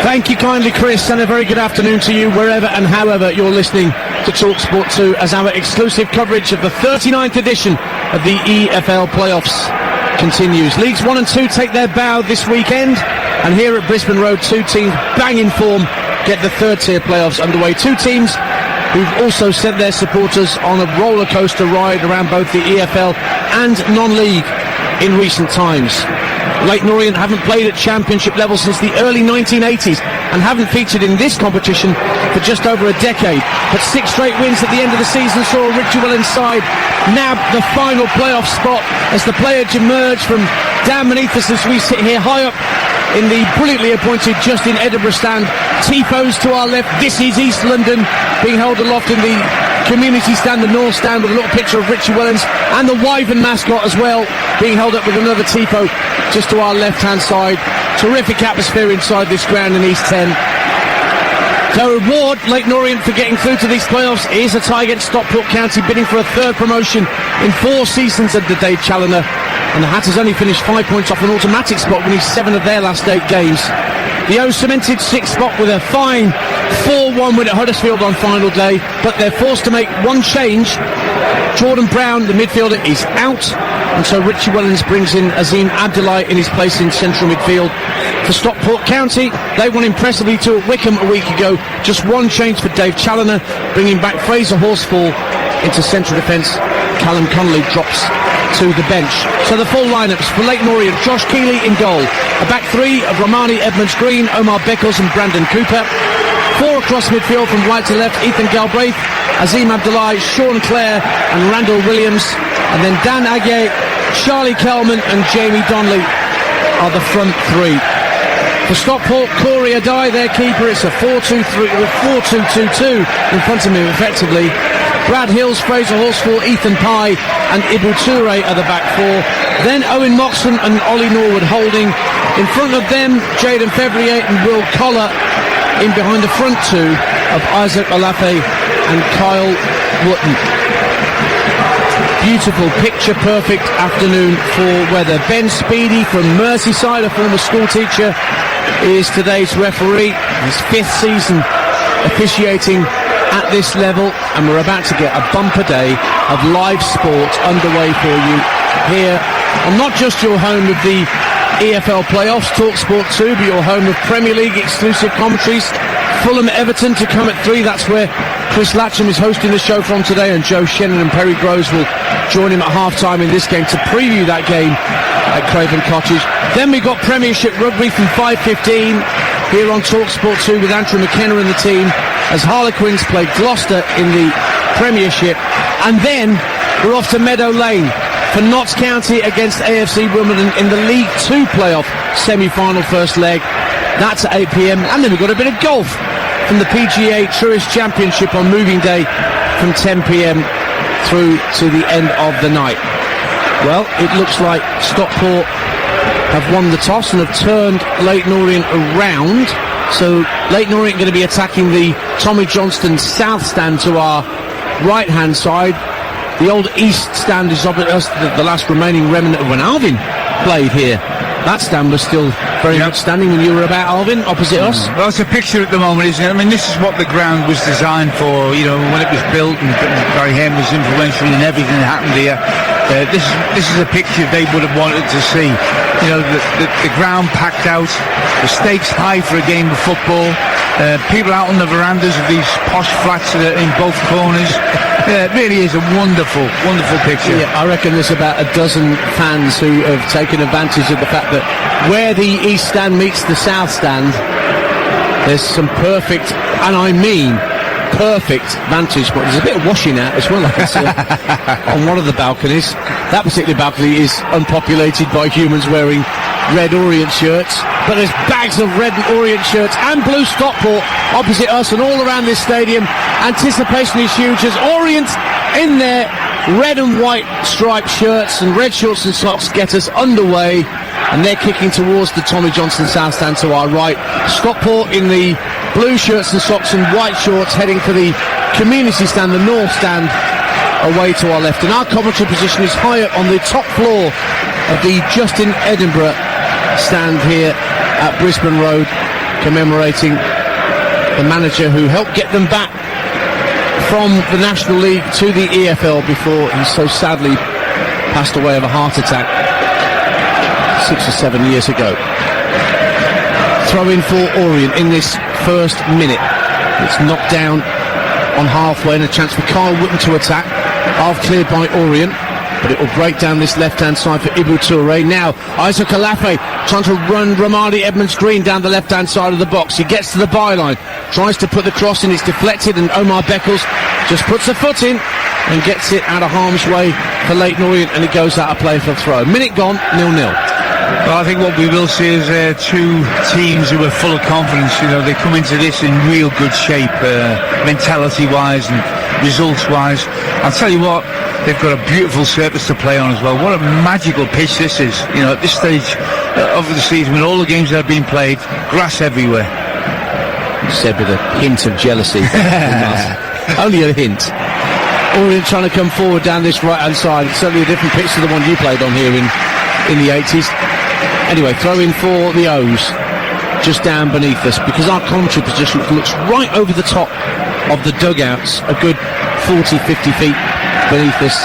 Thank you kindly, Chris, and a very good afternoon to you wherever and however you're listening to Talksport 2 as our exclusive coverage of the 39th edition of the EFL playoffs continues. Leagues 1 and 2 take their bow this weekend, and here at Brisbane Road, two teams bang in form get the third tier playoffs underway. Two teams who've also sent their supporters on a roller coaster ride around both the EFL and non-league in recent times. Leyton Orient haven't played at championship level since the early 1980s and haven't featured in this competition for just over a decade. But 6 straight wins at the end of the season saw Richie Wellens' side nab the final playoff spot as the players emerge from down beneath us as we sit here high up in the brilliantly appointed Justin Edinburgh stand. Tifos to our left. This is East London being held aloft in the community stand, the North stand, with a little picture of Richie Wellens and the Wyvern mascot as well being held up with another Tifo just to our left hand side. Terrific atmosphere inside this ground in East 10. The reward, Leyton Orient, for getting through to these playoffs is a tie against Stockport County, bidding for a third promotion in 4 seasons under Dave Challoner. And the Hatters only finished 5 points off an automatic spot, winning 7 of their last 8 games. The O's cemented 6th spot with a fine 4-1 win at Huddersfield on final day, but they're forced to make one change. Jordan Brown, the midfielder, is out, and so Richie Wellens brings in Azim Abdullahi in his place in central midfield. For Stockport County, they won impressively to Wickham a week ago. Just one change for Dave Challoner, bringing back Fraser Horsfall into central defence. Callum Connolly drops to the bench. So the full lineups for Leyton Orient: Josh Keeley in goal, a back 3 of Romani Edmonds-Green, Omar Beckles and Brandon Cooper. 4 across midfield from right to left: Ethan Galbraith, Azim Abdullahi, Sean Clare and Randall Williams. And then Dan Aguirre, Charlie Kelman and Jamie Donnelly are the front 3. For Stockport, Corey Adai, their keeper. It's a 4-2-2-2 in front of him effectively. Brad Hills, Fraser Horsfall, Ethan Pye and Ibu Toure are the back 4. Then Owen Moxon and Ollie Norwood holding. In front of them, Jaden Fevrier and Will Collar. In behind the front 2 of Isaac Olafe and Kyle Wotton. Beautiful, picture-perfect afternoon for weather. Ben Speedy from Merseyside, a former school teacher, is today's referee. His 5th season officiating at this level, and we're about to get a bumper day of live sport underway for you here on not just your home of the EFL playoffs, Talksport 2, but your home of Premier League exclusive commentaries. Fulham Everton to come at 3. That's where Chris Latcham is hosting the show from today, and Joe Shannon and Perry Groves will join him at half-time in this game to preview that game at Craven Cottage. Then we got Premiership Rugby from 5:15 here on Talksport 2 with Andrew McKenna and the team as Harlequins play Gloucester in the Premiership. And then we're off to Meadow Lane for Notts County against AFC Wimbledon in the League 2 playoff semi-final first leg. That's at 8 p.m. And then we've got a bit of golf from the PGA Truist Championship on moving day from 10 p.m. through to the end of the night. Well, it looks like Stockport have won the toss and have turned Leyton Orient around. So Leyton Orient going to be attacking the Tommy Johnston South stand to our right-hand side. The old East stand is opposite us, the last remaining remnant of when Alvin played here. That stand was still very much standing when you were about, Alvin, opposite us. Well, it's a picture at the moment, isn't it? I mean, this is what the ground was designed for, you know, when it was built, and Barry Hayne was influential in everything that happened here. This is a picture they would have wanted to see. You know, the ground packed out, the stakes high for a game of football, people out on the verandas of these posh flats in both corners. It really is a wonderful, wonderful picture. Yeah, I reckon there's about a dozen fans who have taken advantage of the fact that where the East stand meets the South stand, there's some perfect, and I mean perfect, vantage point. There's a bit of washing out as well, I can see, on one of the balconies. That particular balcony is unpopulated by humans wearing red Orient shirts, but there's bags of red and Orient shirts and blue Stockport opposite us and all around this stadium. Anticipation is huge as Orient in their red and white striped shirts and red shorts and socks get us underway, and they're kicking towards the Tommy Johnston South stand to our right. Stockport in the blue shirts and socks and white shorts heading for the community stand, the North stand, away to our left. And our commentary position is high up on the top floor of the Justin Edinburgh stand here at Brisbane Road. commemorating the manager who helped get them back from the National League to the EFL before he so sadly passed away of a heart attack 6 or 7 years ago. Throw in for Orient in this first minute. It's knocked down on halfway and a chance for Kyle Wootton to attack. Half cleared by Orient, but it will break down this left-hand side for Ibu Toure. Now, Isaac Alafe trying to run Ramadi Edmonds-Green down the left-hand side of the box. He gets to the byline, tries to put the cross in, it's deflected, and Omar Beckles just puts a foot in and gets it out of harm's way for Leyton Orient, and it goes out of play for a throw. Minute gone, 0-0. Well, I think what we will see is two teams who are full of confidence. You know, they come into this in real good shape, mentality-wise and results-wise. I'll tell you what, they've got a beautiful surface to play on as well. What a magical pitch this is. You know, at this stage of the season, with all the games that have been played, grass everywhere. Said with a hint of jealousy. Only a hint. Orient trying to come forward down this right-hand side. It's certainly a different pitch to the one you played on here in the 80s. Anyway, throw in for the O's just down beneath us, because our commentary position looks right over the top of the dugouts, a good 40-50 feet beneath us.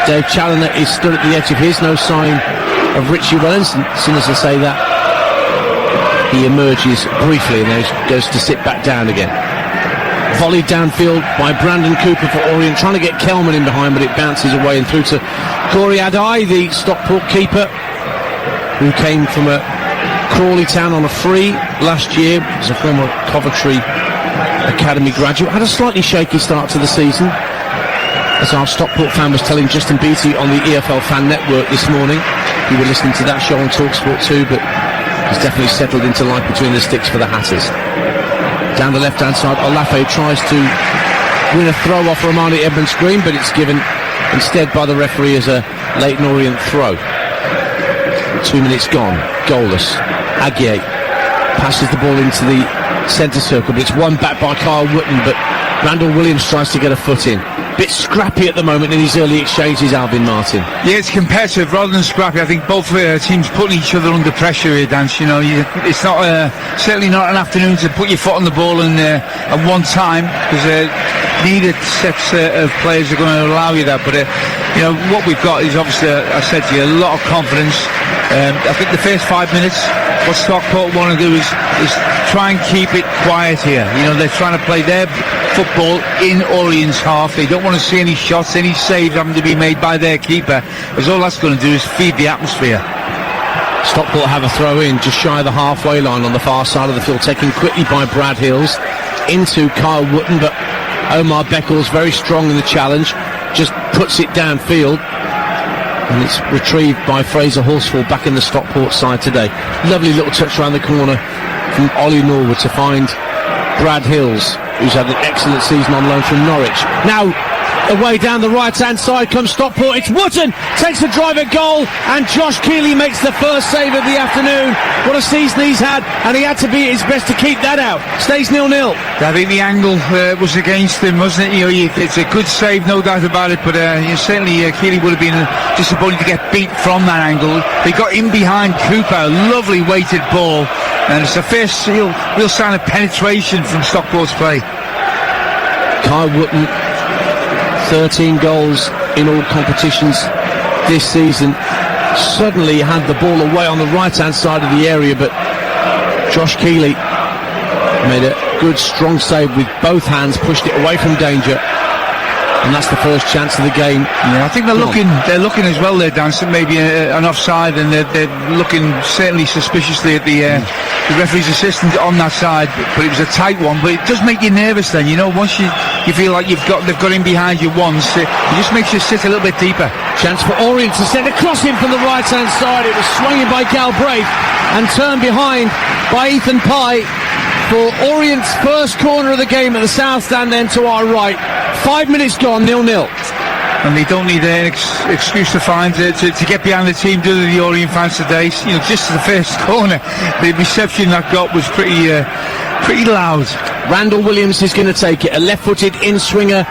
Dave Challoner is stood at the edge of his, no sign of Richie Wellington. As soon as I say that, he emerges briefly and then goes to sit back down again. Volleyed downfield by Brandon Cooper for Orient, trying to get Kelman in behind, but it bounces away and through to Corey Adai, the Stockport keeper, who came from a Crawley town on a free last year. He's a former Coventry Academy graduate. Had a slightly shaky start to the season, as our Stockport fan was telling Justin Beattie on the EFL Fan Network this morning. You were listening to that show on TalkSport too, but he's definitely settled into life between the sticks for the Hatters. Down the left-hand side, Olafe tries to win a throw off Ramadi Edmonds-Green, but it's given instead by the referee as a Leyton Orient throw. 2 minutes gone, goalless. Aguier passes the ball into the centre circle, but it's won back by Kyle Wootton, but Randall Williams tries to get a foot in. Bit scrappy at the moment in his early exchanges, Alvin Martin. Yeah, it's competitive rather than scrappy. I think both teams putting each other under pressure here, Dan. You know, it's not certainly not an afternoon to put your foot on the ball and at one time, because neither sets of players are going to allow you that. But you know, what we've got is obviously, I said to you, a lot of confidence. I think the first 5 minutes, what Stockport want to do is try and keep it quiet here. You know, they're trying to play their football in Orient's half. They don't want to see any shots, any saves having to be made by their keeper, because all that's going to do is feed the atmosphere. Stockport have a throw in just shy of the halfway line on the far side of the field, taken quickly by Brad Hills into Kyle Wootton, but Omar Beckles, very strong in the challenge, just puts it downfield, and it's retrieved by Fraser Horsfall back in the Stockport side today. Lovely little touch around the corner from Ollie Norwood to find Brad Hills, who's had an excellent season on loan from Norwich. Now, away down the right-hand side comes Stockport. It's Wootton, takes the drive at goal, and Josh Keeley makes the first save of the afternoon. What a season he's had, and he had to be at his best to keep that out. Stays 0-0. I think the angle was against him, wasn't it? You know, it's a good save, no doubt about it, but certainly Keeley would have been disappointed to get beat from that angle. They got in behind Cooper, a lovely weighted ball, and it's the first real sign of penetration from Stockport's play. Kyle Wootton, 13 goals in all competitions this season. Suddenly had the ball away on the right-hand side of the area, but Josh Keeley made a good, strong save with both hands, pushed it away from danger, and that's the first chance of the game. Yeah, I think they're looking as well there, Dan, maybe an offside, and they're looking certainly suspiciously at the referee's assistant on that side, but it was a tight one. But it does make you nervous then, you know, once you feel like they've got in behind you once, it just makes you sit a little bit deeper. Chance for Orient to send a cross in from the right-hand side. It was swung in by Galbraith and turned behind by Ethan Pye for Orient's first corner of the game at the south stand, then to our right. 5 minutes gone, 0-0. And they don't need an excuse to find to get behind the team, do the Orient fans today. You know, just to the first corner, the reception that got was pretty loud. Randall Williams is going to take it, a left-footed in-swinger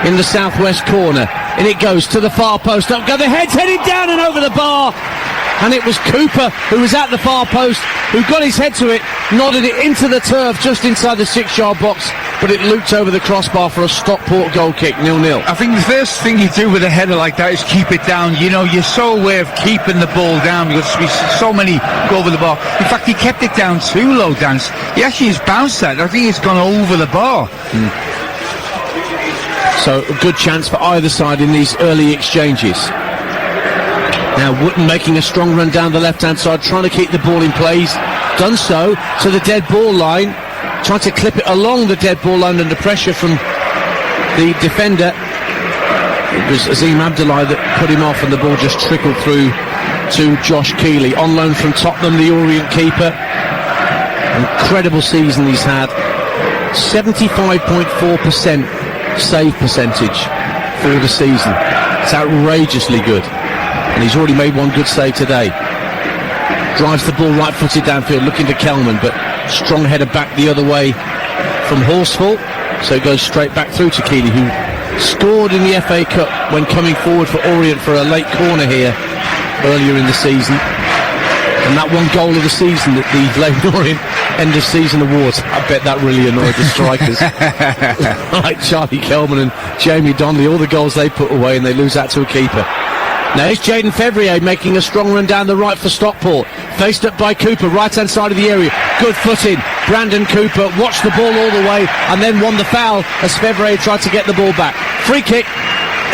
in the southwest corner. And it goes to the far post. Up go the head's headed down and over the bar. and it was Cooper who was at the far post, who got his head to it, nodded it into the turf just inside the 6-yard box, but it looped over the crossbar for a Stockport goal kick, 0-0. I think the first thing you do with a header like that is keep it down. You know, you're so aware of keeping the ball down because we see so many go over the bar. In fact, he kept it down too low, Dan. He actually has bounced that. I think it's gone over the bar. So a good chance for either side in these early exchanges. Now Wootton making a strong run down the left-hand side, trying to keep the ball in play. He's done so to the dead ball line, trying to clip it along the dead ball line under pressure from the defender. It was Azim Abdullah that put him off, and the ball just trickled through to Josh Keeley. On loan from Tottenham, the Orient keeper. Incredible season he's had. 75.4% save percentage for the season. It's outrageously good. And he's already made one good save today. Drives the ball right-footed downfield, looking to Kelman, but strong header back the other way from Horsfall. So it goes straight back through to Keeley, who scored in the FA Cup when coming forward for Orient for a late corner here earlier in the season. And that one goal of the season at the Leyton Orient end of season awards, I bet that really annoyed the strikers. Like Charlie Kelman and Jamie Donnelly, all the goals they put away, and they lose that to a keeper. Now here's Jaden Fevrier making a strong run down the right for Stockport. Faced up by Cooper, right-hand side of the area. Good footing. Brandon Cooper watched the ball all the way and then won the foul as Fevrier tried to get the ball back. Free kick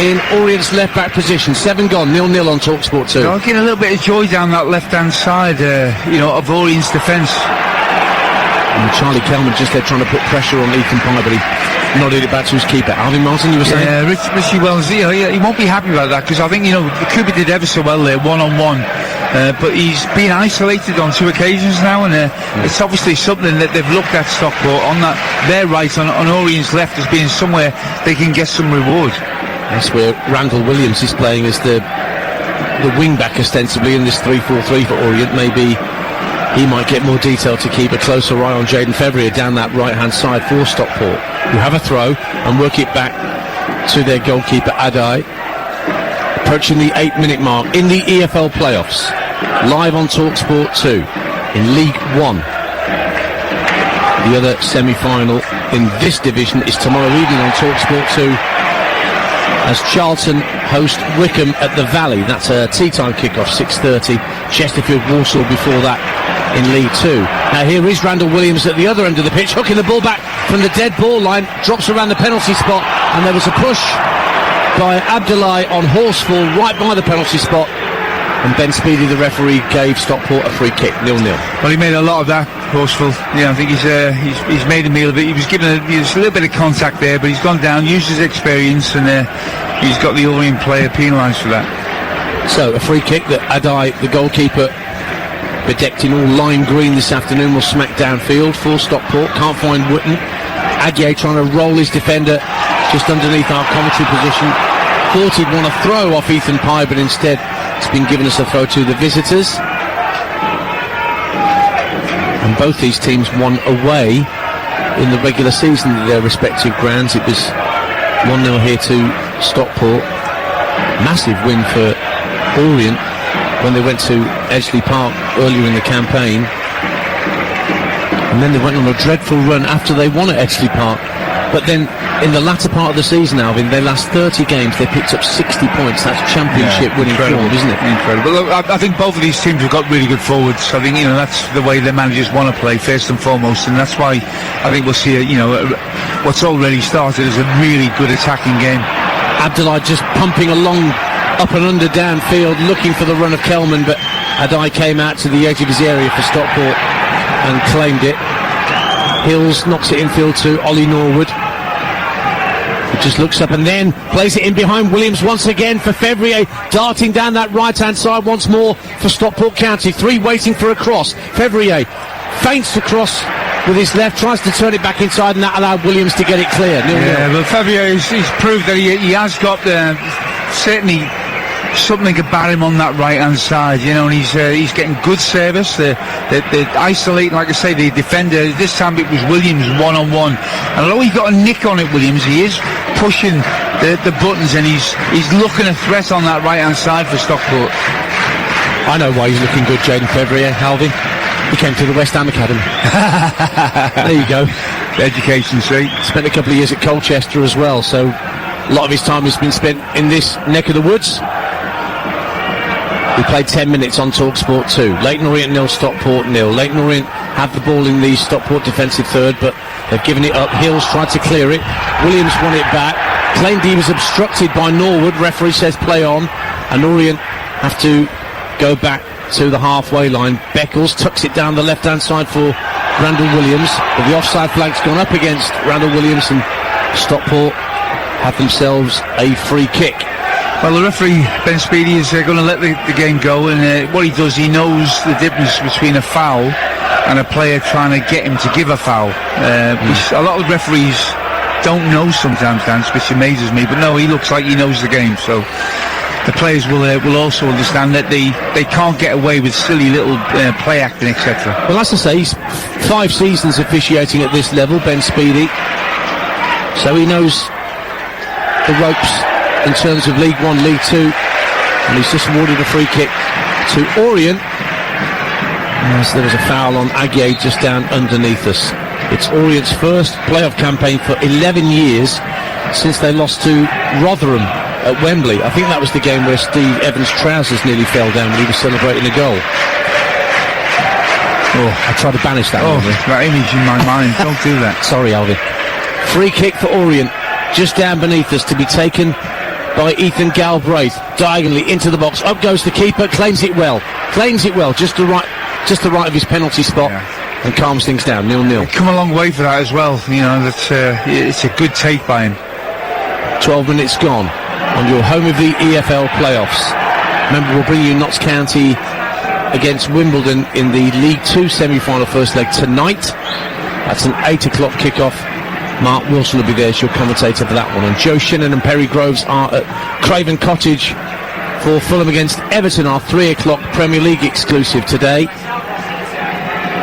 in Orient's left-back position. 7 gone, 0-0 on TalkSport 2. I'll get a little bit of joy down that left-hand side, of Orient's defence. And Charlie Kelman just there trying to put pressure on Ethan Pye, but he nodded it back to his keeper. Alvin Martin, you were saying? Yeah, Richie Wells, he won't be happy about that, because I think, Cooper did ever so well there, one-on-one. But he's been isolated on 2 occasions now, and it's obviously something that they've looked at Stockport on that. Their right on Orient's left as being somewhere they can get some reward. That's where Randall Williams is playing as the wing-back ostensibly in this 3-4-3 for Orient. Maybe he might get more detail to keep a closer eye on Jaden Fevrier down that right-hand side for Stockport, who have a throw and work it back to their goalkeeper Adai. Approaching the 8-minute mark in the EFL playoffs, live on TalkSport 2 in League 1. The other semi-final in this division is tomorrow evening on TalkSport 2 as Charlton host Wickham at the Valley. That's a tea-time kick-off, 6:30. Chesterfield Walsall before that in League 2. Now here is Randall Williams at the other end of the pitch, hooking the ball back from the dead ball line, drops around the penalty spot, and there was a push by Abdullah on Horsfall right by the penalty spot, and Ben Speedy, the referee, gave Stockport a free kick, 0-0. Well, he made a lot of that, Horsfall. Yeah, I think he's made a meal of it. He was given a little bit of contact there, but he's gone down, used his experience, and he's got the Orient player penalised for that. So a free kick that Adai, the goalkeeper, bedecked in all lime green this afternoon, will smack downfield for Stockport. Can't find Wootton. Aguier trying to roll his defender just underneath our commentary position. Thought he'd want to throw off Ethan Pye, but instead it's been given us a throw to the visitors. And both these teams won away in the regular season at their respective grounds. It was 1-0 here to Stockport. Massive win for Orient when they went to Edgeley Park earlier in the campaign. And then they went on a dreadful run after they won at Edgeley Park. But then in the latter part of the season, Alvin, their last 30 games, they picked up 60 points. That's championship winning form, isn't it? Incredible. Look, I think both of these teams have got really good forwards. I think, that's the way their managers want to play, first and foremost. And that's why I think we'll see, what's already started as a really good attacking game. Abdullah just pumping along, up and under downfield, looking for the run of Kelman, but Adai came out to the edge of his area for Stockport and claimed it. Hills knocks it infield to Ollie Norwood. He just looks up and then plays it in behind Williams once again for Fevrier, darting down that right-hand side once more for Stockport County. 3 waiting for a cross. Fevrier feints to cross with his left, tries to turn it back inside, and that allowed Williams to get it clear. 0-0. Yeah, but Fevrier, he's proved that he has got certainly something about him on that right-hand side, and he's getting good service. They isolate, like I say, the defender. This time it was Williams one-on-one. And although he got a nick on it, Williams, he is pushing the buttons, and he's looking a threat on that right-hand side for Stockport. I know why he's looking good, Jaden Fevrier, Alvin. He came to the West Ham Academy. There you go. The education, see. Spent a couple of years at Colchester as well, so a lot of his time has been spent in this neck of the woods. He played 10 minutes on TalkSport 2. Leyton Orient 0, Stockport 0. Leyton Orient have the ball in the Stockport defensive third, but they've given it up. Hills tried to clear it. Williams won it back. Claimed he was obstructed by Norwood. Referee says play on. And Orient have to go back to the halfway line. Beckles tucks it down the left-hand side for Randall Williams. But the offside flag's gone up against Randall Williams, and Stockport have themselves a free kick. Well, the referee, Ben Speedy, is going to let the game go, and what he does, he knows the difference between a foul and a player trying to get him to give a foul, which a lot of referees don't know sometimes, Dan, which amazes me, but no, he looks like he knows the game, so the players will also understand that they can't get away with silly little play acting, etc. Well, as I say, he's 5 seasons officiating at this level, Ben Speedy, so he knows the ropes in terms of League 1, League 2, and he's just awarded a free kick to Orient, as there was a foul on Aguier just down underneath us. It's Orient's first playoff campaign for 11 years since they lost to Rotherham at Wembley. I think that was the game where Steve Evans' trousers nearly fell down when he was celebrating a goal. Oh, I tried to banish that one. That image in my mind. Don't do that. Sorry, Alvin. Free kick for Orient, just down beneath us, to be taken by Ethan Galbraith, diagonally into the box. Up goes the keeper, claims it well, just the right of his penalty spot, and calms things down. 0-0. Come a long way for that as well. You know, that's it's a good take by him. 12 minutes gone on your home of the EFL playoffs. Remember, we'll bring you Notts County against Wimbledon in the League 2 semi-final first leg tonight. That's an 8 o'clock kickoff. Mark Wilson will be there as your commentator for that one. And Joe Shinnon and Perry Groves are at Craven Cottage for Fulham against Everton, our 3 o'clock Premier League exclusive today.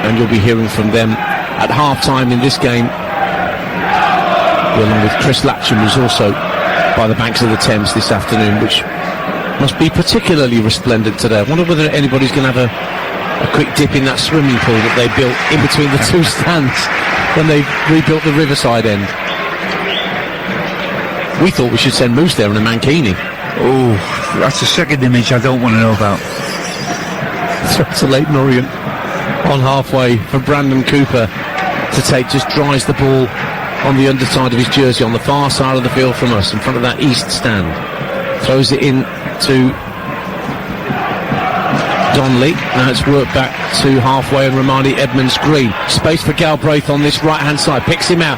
And you'll be hearing from them at half-time in this game, along with Chris Latcham, who's also by the banks of the Thames this afternoon, which must be particularly resplendent today. I wonder whether anybody's going to have a quick dip in that swimming pool that they built in between the two stands when they rebuilt the Riverside end. We thought we should send Moose there in a mankini. Oh, that's the second image I don't want to know about. So Leyton Orient on halfway for Brandon Cooper to take, just dries the ball on the underside of his jersey on the far side of the field from us, in front of that east stand. Throws it in to Donnelly. Now it's worked back to halfway and Romani Edmonds Green. Space for Galbraith on this right hand side. Picks him out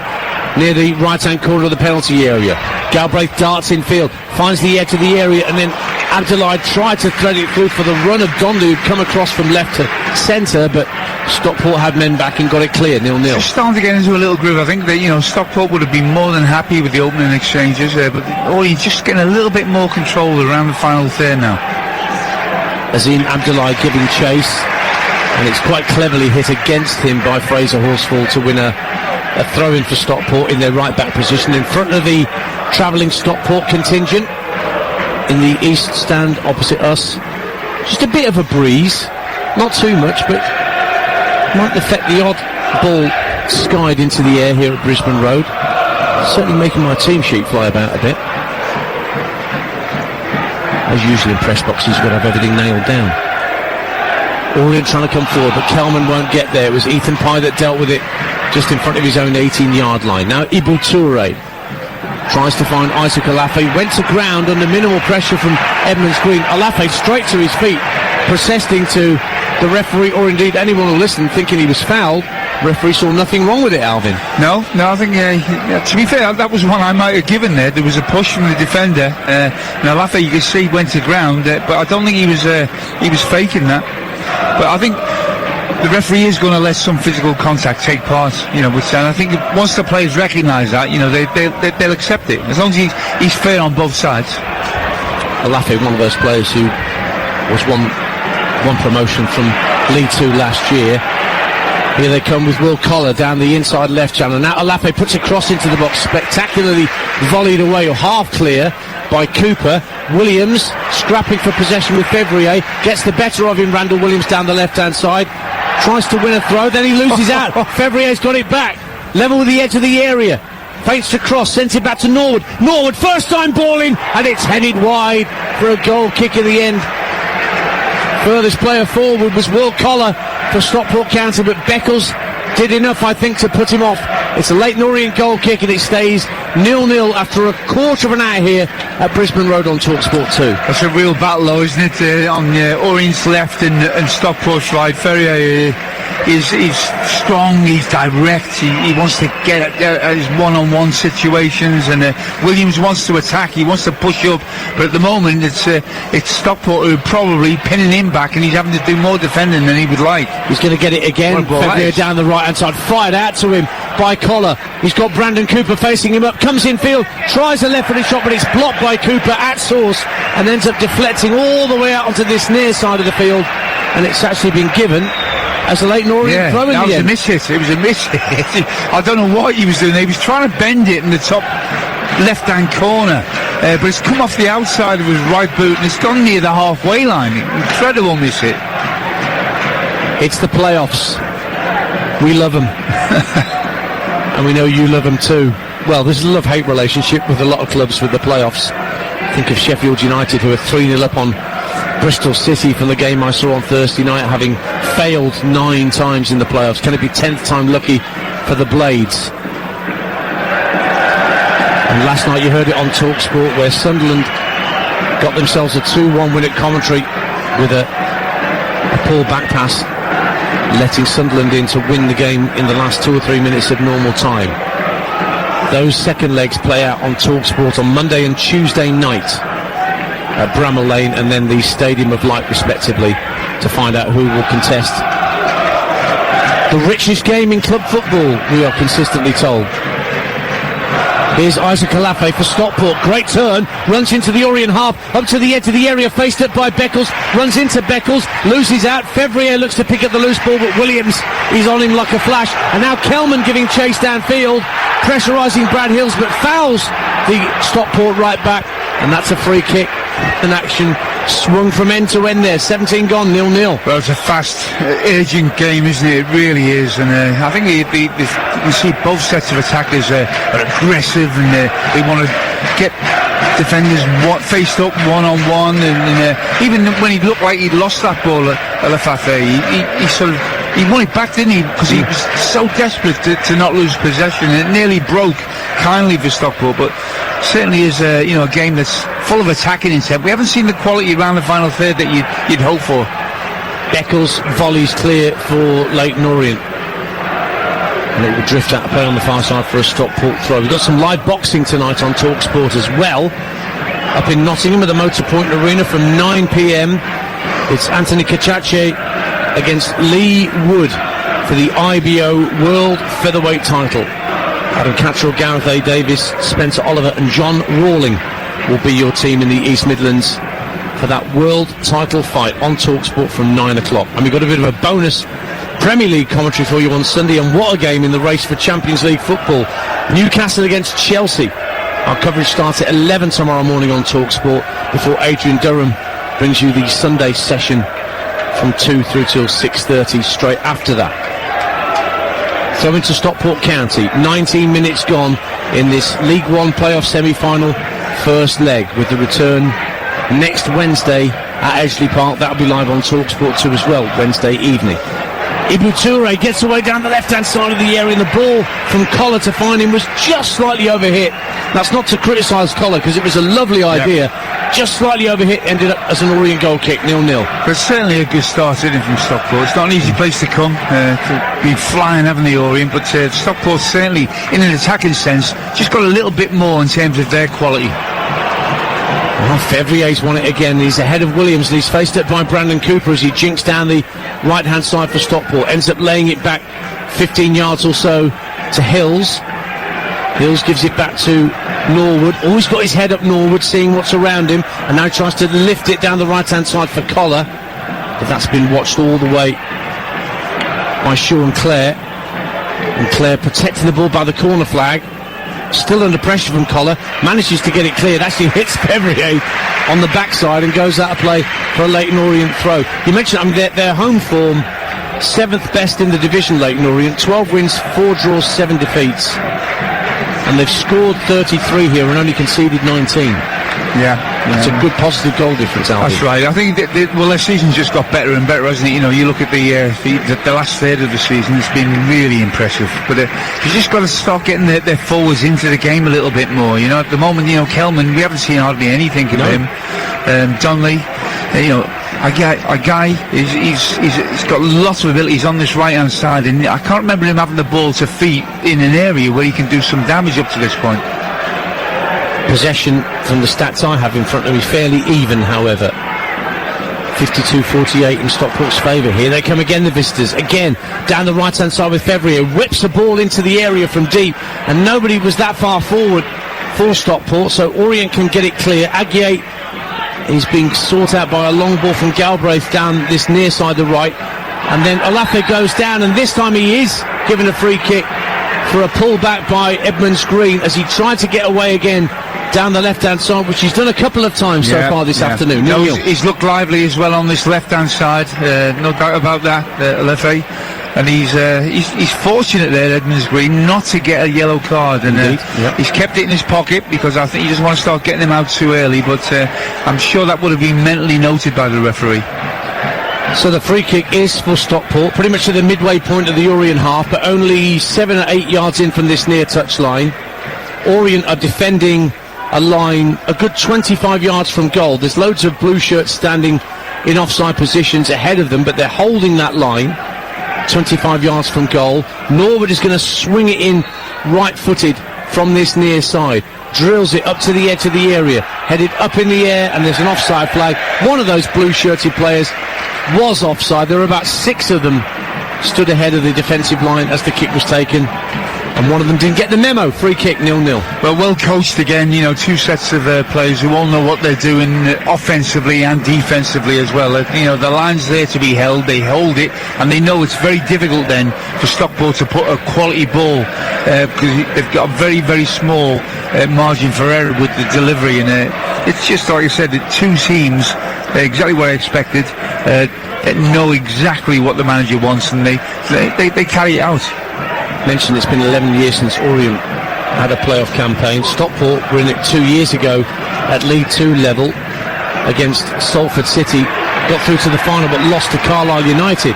near the right hand corner of the penalty area. Galbraith darts in field, finds the edge of the area, and then Abdullahi tried to thread it through for the run of Dondu, who'd come across from left to centre, but Stockport had men back and got it clear, 0-0. It's starting to get into a little groove. I think that, you know, Stockport would have been more than happy with the opening exchanges, but you're just getting a little bit more control around the final third now. Azim Abdullahi giving chase, and it's quite cleverly hit against him by Fraser Horsfall to win a throw-in for Stockport in their right-back position in front of the travelling Stockport contingent in the east stand opposite us. Just a bit of a breeze, not too much, but might affect the odd ball skied into the air here at Brisbane Road. Certainly making my team sheet fly about a bit. As usually in press boxes, you've got to have everything nailed down. Orient trying to come forward, but Kelman won't get there. It was Ethan Pye that dealt with it just in front of his own 18-yard line. Now Ibu Toure tries to find Isaac Alafe, went to ground under minimal pressure from Edmonds Green. Alafe straight to his feet, protesting to the referee, or indeed anyone who listened, thinking he was fouled. Referee saw nothing wrong with it, Alvin. No, I think, to be fair, that was one I might have given there. There was a push from the defender. Now, Alafe, you can see, went to ground, but I don't think he was faking that. But I think the referee is going to let some physical contact take part, you know, which, and I think once the players recognise that, you know, they'll accept it, as long as he's fair on both sides. Alafe, one of those players who was one promotion from League 2 last year, Here they come with Will Collar down the inside left channel. Now Alafe puts a cross into the box, spectacularly volleyed away, or half clear by Cooper. Williams scrapping for possession with Fevrier, gets the better of him. Randall Williams down the left hand side, tries to win a throw, then he loses out. Fevrier's got it back, level with the edge of the area, feints to cross, sends it back to Norwood. Norwood, first time ball in, and it's headed wide for a goal kick at the end. Furthest player forward was Will Collar for Stockport County, but Beckles did enough, I think, to put him off. It's a Leyton Orient goal kick, and it stays 0-0 after a quarter of an hour here at Brisbane Road on TalkSport 2. That's a real battle, though, isn't it? On Orient's left and Stockport's right. Ferrier is strong, he's direct, he wants to get at his one-on-one situations, and Williams wants to attack, he wants to push up, but at the moment it's Stockport who are probably pinning him back, and he's having to do more defending than he would like. He's going to get it again. Fevrier down the right hand side, fired out to him by Collar. He's got Brandon Cooper facing him up, comes in field, tries a left-footed shot, but it's blocked by Cooper at source and ends up deflecting all the way out onto this near side of the field, and it's actually been given as a Leyton Orient throw in the end. It was a miss hit. I don't know what he was doing. He was trying to bend it in the top left-hand corner, but it's come off the outside of his right boot and it's gone near the halfway line. Incredible miss hit. It's the playoffs. We love them. And we know you love them too. Well, there's a love-hate relationship with a lot of clubs with the playoffs. Think of Sheffield United, who are 3-0 up on Bristol City from the game I saw on Thursday night, having failed 9 times in the playoffs. Can it be 10th time lucky for the Blades? And last night you heard it on TalkSport, where Sunderland got themselves a 2-1 win at Coventry with a poor back pass, letting Sunderland in to win the game in the last 2 or 3 minutes of normal time. Those second legs play out on TalkSport on Monday and Tuesday night at Bramall Lane and then the Stadium of Light respectively, to find out who will contest the richest game in club football, we are consistently told. Here's Isaac Alafe for Stockport, great turn, runs into the Orient half, up to the edge of the area, faced up by Beckles, runs into Beckles, loses out. Fevrier looks to pick up the loose ball, but Williams is on him like a flash, and now Kelman giving chase downfield, pressurising Brad Hills, but fouls the Stockport right back, and that's a free kick. An action swung from end to end there, 17 gone, 0-0. Well, it's a fast, urgent game, isn't it? It really is, and I think you see both sets of attackers are aggressive, and they want to get defenders faced up one-on-one, and even when he looked like he'd lost that ball at Alafe, he won it back, didn't he? Because he was so desperate to not lose possession, and it nearly broke kindly for Stockport, but certainly is a game that's full of attacking intent. We haven't seen the quality around the final third that you'd hope for. Beckles volleys clear for Leyton Orient, and it will drift out of play on the far side for a Stockport throw. We've got some live boxing tonight on TalkSport as well, up in Nottingham at the Motorpoint Arena from 9 p.m. It's Anthony Kachache against Lee Wood for the IBO World Featherweight title. Adam Cattrall, Gareth A. Davis, Spencer Oliver and John Rawling will be your team in the East Midlands for that world title fight on TalkSport from 9 o'clock. And we've got a bit of a bonus Premier League commentary for you on Sunday, and what a game in the race for Champions League football. Newcastle against Chelsea. Our coverage starts at 11 tomorrow morning on TalkSport before Adrian Durham brings you the Sunday session from 2 through till 6:30 straight after that. So into Stockport County, 19 minutes gone in this League One playoff semi-final first leg, with the return next Wednesday at Edgeley Park. That'll be live on TalkSport 2 as well, Wednesday evening. Ibu Toure gets away down the left-hand side of the area, and the ball from Collar to find him was just slightly overhit. That's not to criticise Collar, because it was a lovely idea. Just slightly overhit, ended up as an Orient goal kick, 0-0. But certainly a good start in from Stockport. It's not an easy place to come, to be flying, haven't they, Orient? But Stockport certainly, in an attacking sense, just got a little bit more in terms of their quality. Well, Fevrier's won it again. He's ahead of Williams, and he's faced up by Brandon Cooper as he jinks down the right-hand side for Stockport. Ends up laying it back 15 yards or so to Hills. Hills gives it back to Norwood. Always got his head up, Norwood, seeing what's around him, and now tries to lift it down the right-hand side for Collar. But that's been watched all the way by Shaw and Clare. And Clare protecting the ball by the corner flag. Still under pressure from Collar. Manages to get it cleared. Actually hits Fevrier on the backside and goes out of play for a Leyton Orient throw. You mentioned, their home form, 7th best in the division, Leyton Orient. 12 wins, 4 draws, 7 defeats. And they've scored 33 here and only conceded 19. Yeah. It's a good positive goal difference, Alfie. That's right. I think their season's just got better and better, hasn't it? You know, you look at the last third of the season, it's been really impressive. But you just got to start getting their forwards into the game a little bit more. You know, at the moment, you know, Kelman, we haven't seen hardly anything of him. Donnelly, you know, a guy, he's got lots of abilities on this right-hand side, and I can't remember him having the ball to feet in an area where he can do some damage up to this point. Possession, from the stats I have in front of me, fairly even, however. 52-48 in Stockport's favour. Here they come again, the visitors. Again, down the right-hand side with Fevrier. Whips the ball into the area from deep, and nobody was that far forward for Stockport, so Orient can get it clear. Aguier is being sought out by a long ball from Galbraith down this near side, the right. And then Olafe goes down, and this time he is given a free kick for a pullback by Edmonds Green as he tried to get away again down the left-hand side, which he's done a couple of times so far this afternoon. No, he's looked lively as well on this left-hand side, no doubt about that, Olafe. And he's fortunate there, Edmonds Green, not to get a yellow card. And he's kept it in his pocket because I think he doesn't want to start getting him out too early. But I'm sure that would have been mentally noted by the referee. So the free kick is for Stockport, pretty much at the midway point of the Orient half, but only 7 or 8 yards in from this near touch line. Orient are defending a line a good 25 yards from goal. There's loads of blue shirts standing in offside positions ahead of them, but they're holding that line 25 yards from goal. Norwood is going to swing it in right-footed from this near side. Drills it up to the edge of the area, headed up in the air, and there's an offside flag. One of those blue-shirted players was offside. There were about 6 of them stood ahead of the defensive line as the kick was taken, and one of them didn't get the memo. Free kick, 0-0. Well coached again, you know, 2 sets of players who all know what they're doing offensively and defensively as well. You know, the line's there to be held, they hold it, and they know it's very difficult then for Stockport to put a quality ball because they've got a very, very small margin for error with the delivery, and it's just like I said, the 2 teams, exactly what I expected, know exactly what the manager wants, and they carry it out. Mentioned it's been 11 years since Orient had a playoff campaign. Stockport were in it 2 years ago at League 2 level against Salford City. Got through to the final but lost to Carlisle United.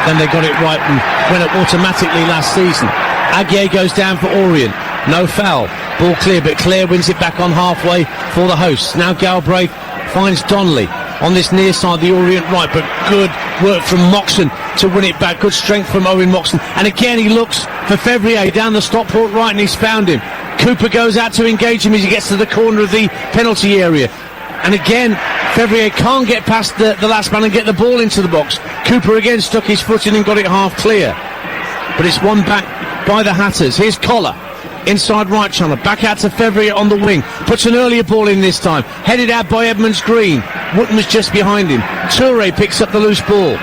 Then they got it right and went up automatically last season. Aguier goes down for Orient. No foul. Ball clear, but Clare wins it back on halfway for the hosts. Now Galbraith finds Donnelly on this near side, the Orient right, but good work from Moxon to win it back. Good strength from Owen Moxon. And again he looks for Fevrier down the Stockport right, and he's found him. Cooper goes out to engage him as he gets to the corner of the penalty area. And again, Fevrier can't get past the last man and get the ball into the box. Cooper again stuck his foot in and got it half clear. But it's won back by the Hatters. Here's Collar. Inside right channel, back out to Fevrier on the wing. Puts an earlier ball in this time. Headed out by Edmonds Green. Wootton was just behind him. Toure picks up the loose ball.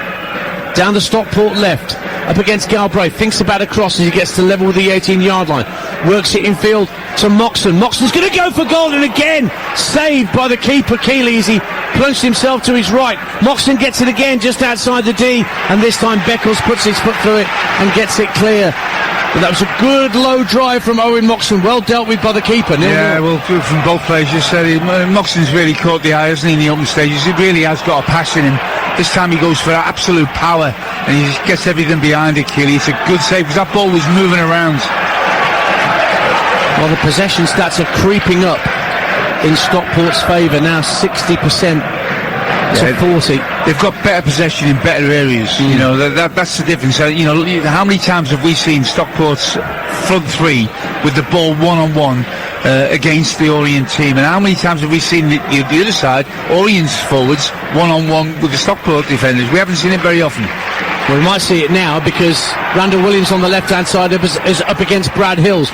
Down the Stockport left. Up against Galbraith. Thinks about a cross as he gets to level with the 18-yard line. Works it in field to Moxon. Moxon's going to go for goal, and again saved by the keeper Keeley as he plunged himself to his right. Moxon gets it again just outside the D, and this time Beckles puts his foot through it and gets it clear. But that was a good low drive from Owen Moxon, well dealt with by the keeper. Yeah, well, from both players, you said Moxon's really caught the eye, hasn't he, in the open stages. He really has got a pass in him. This time he goes for absolute power, and he just gets everything behind it, Keeley. It's a good save, because that ball was moving around. Well, the possession stats are creeping up in Stockport's favour, now 60% to 40. They've got better possession in better areas. You know, that's the difference. You know, how many times have we seen Stockport's front 3 with the ball one-on-one against the Orient team, and how many times have we seen the other side, Orient's forwards, one-on-one with the Stockport defenders? We haven't seen it very often. Well, we might see it now because Randall Williams on the left-hand side is up against Brad Hills.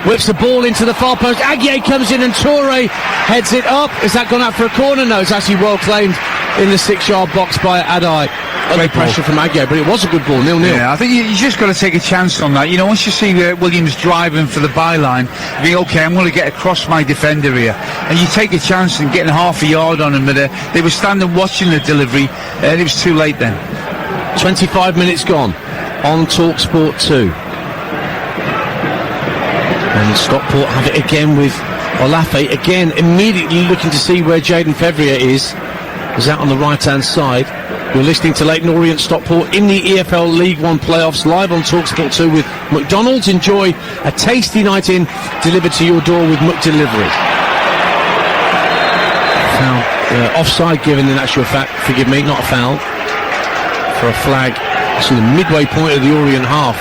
whips the ball into the far post. Aguier comes in and Toure heads it up. Has that gone out for a corner? No, it's actually well claimed in the 6-yard box by Adai. Great pressure from Aguier, but it was a good ball, 0-0. Yeah, I think you just got to take a chance on that. You know, once you see Williams driving for the byline, you think, okay, I'm going to get across my defender here. And you take a chance and getting half a yard on him, but they were standing watching the delivery, and it was too late then. 25 minutes gone on TalkSport 2. And Stockport have it again with Olafe, again immediately looking to see where Jaden Fevrier is. He's out on the right-hand side. You're listening to Leyton Orient Stockport in the EFL League One playoffs, live on TalkSport 2 with McDonald's. Enjoy a tasty night in, delivered to your door with McDelivery. Foul, offside given in actual fact, forgive me, not a foul, for a flag. It's in the midway point of the Orient half.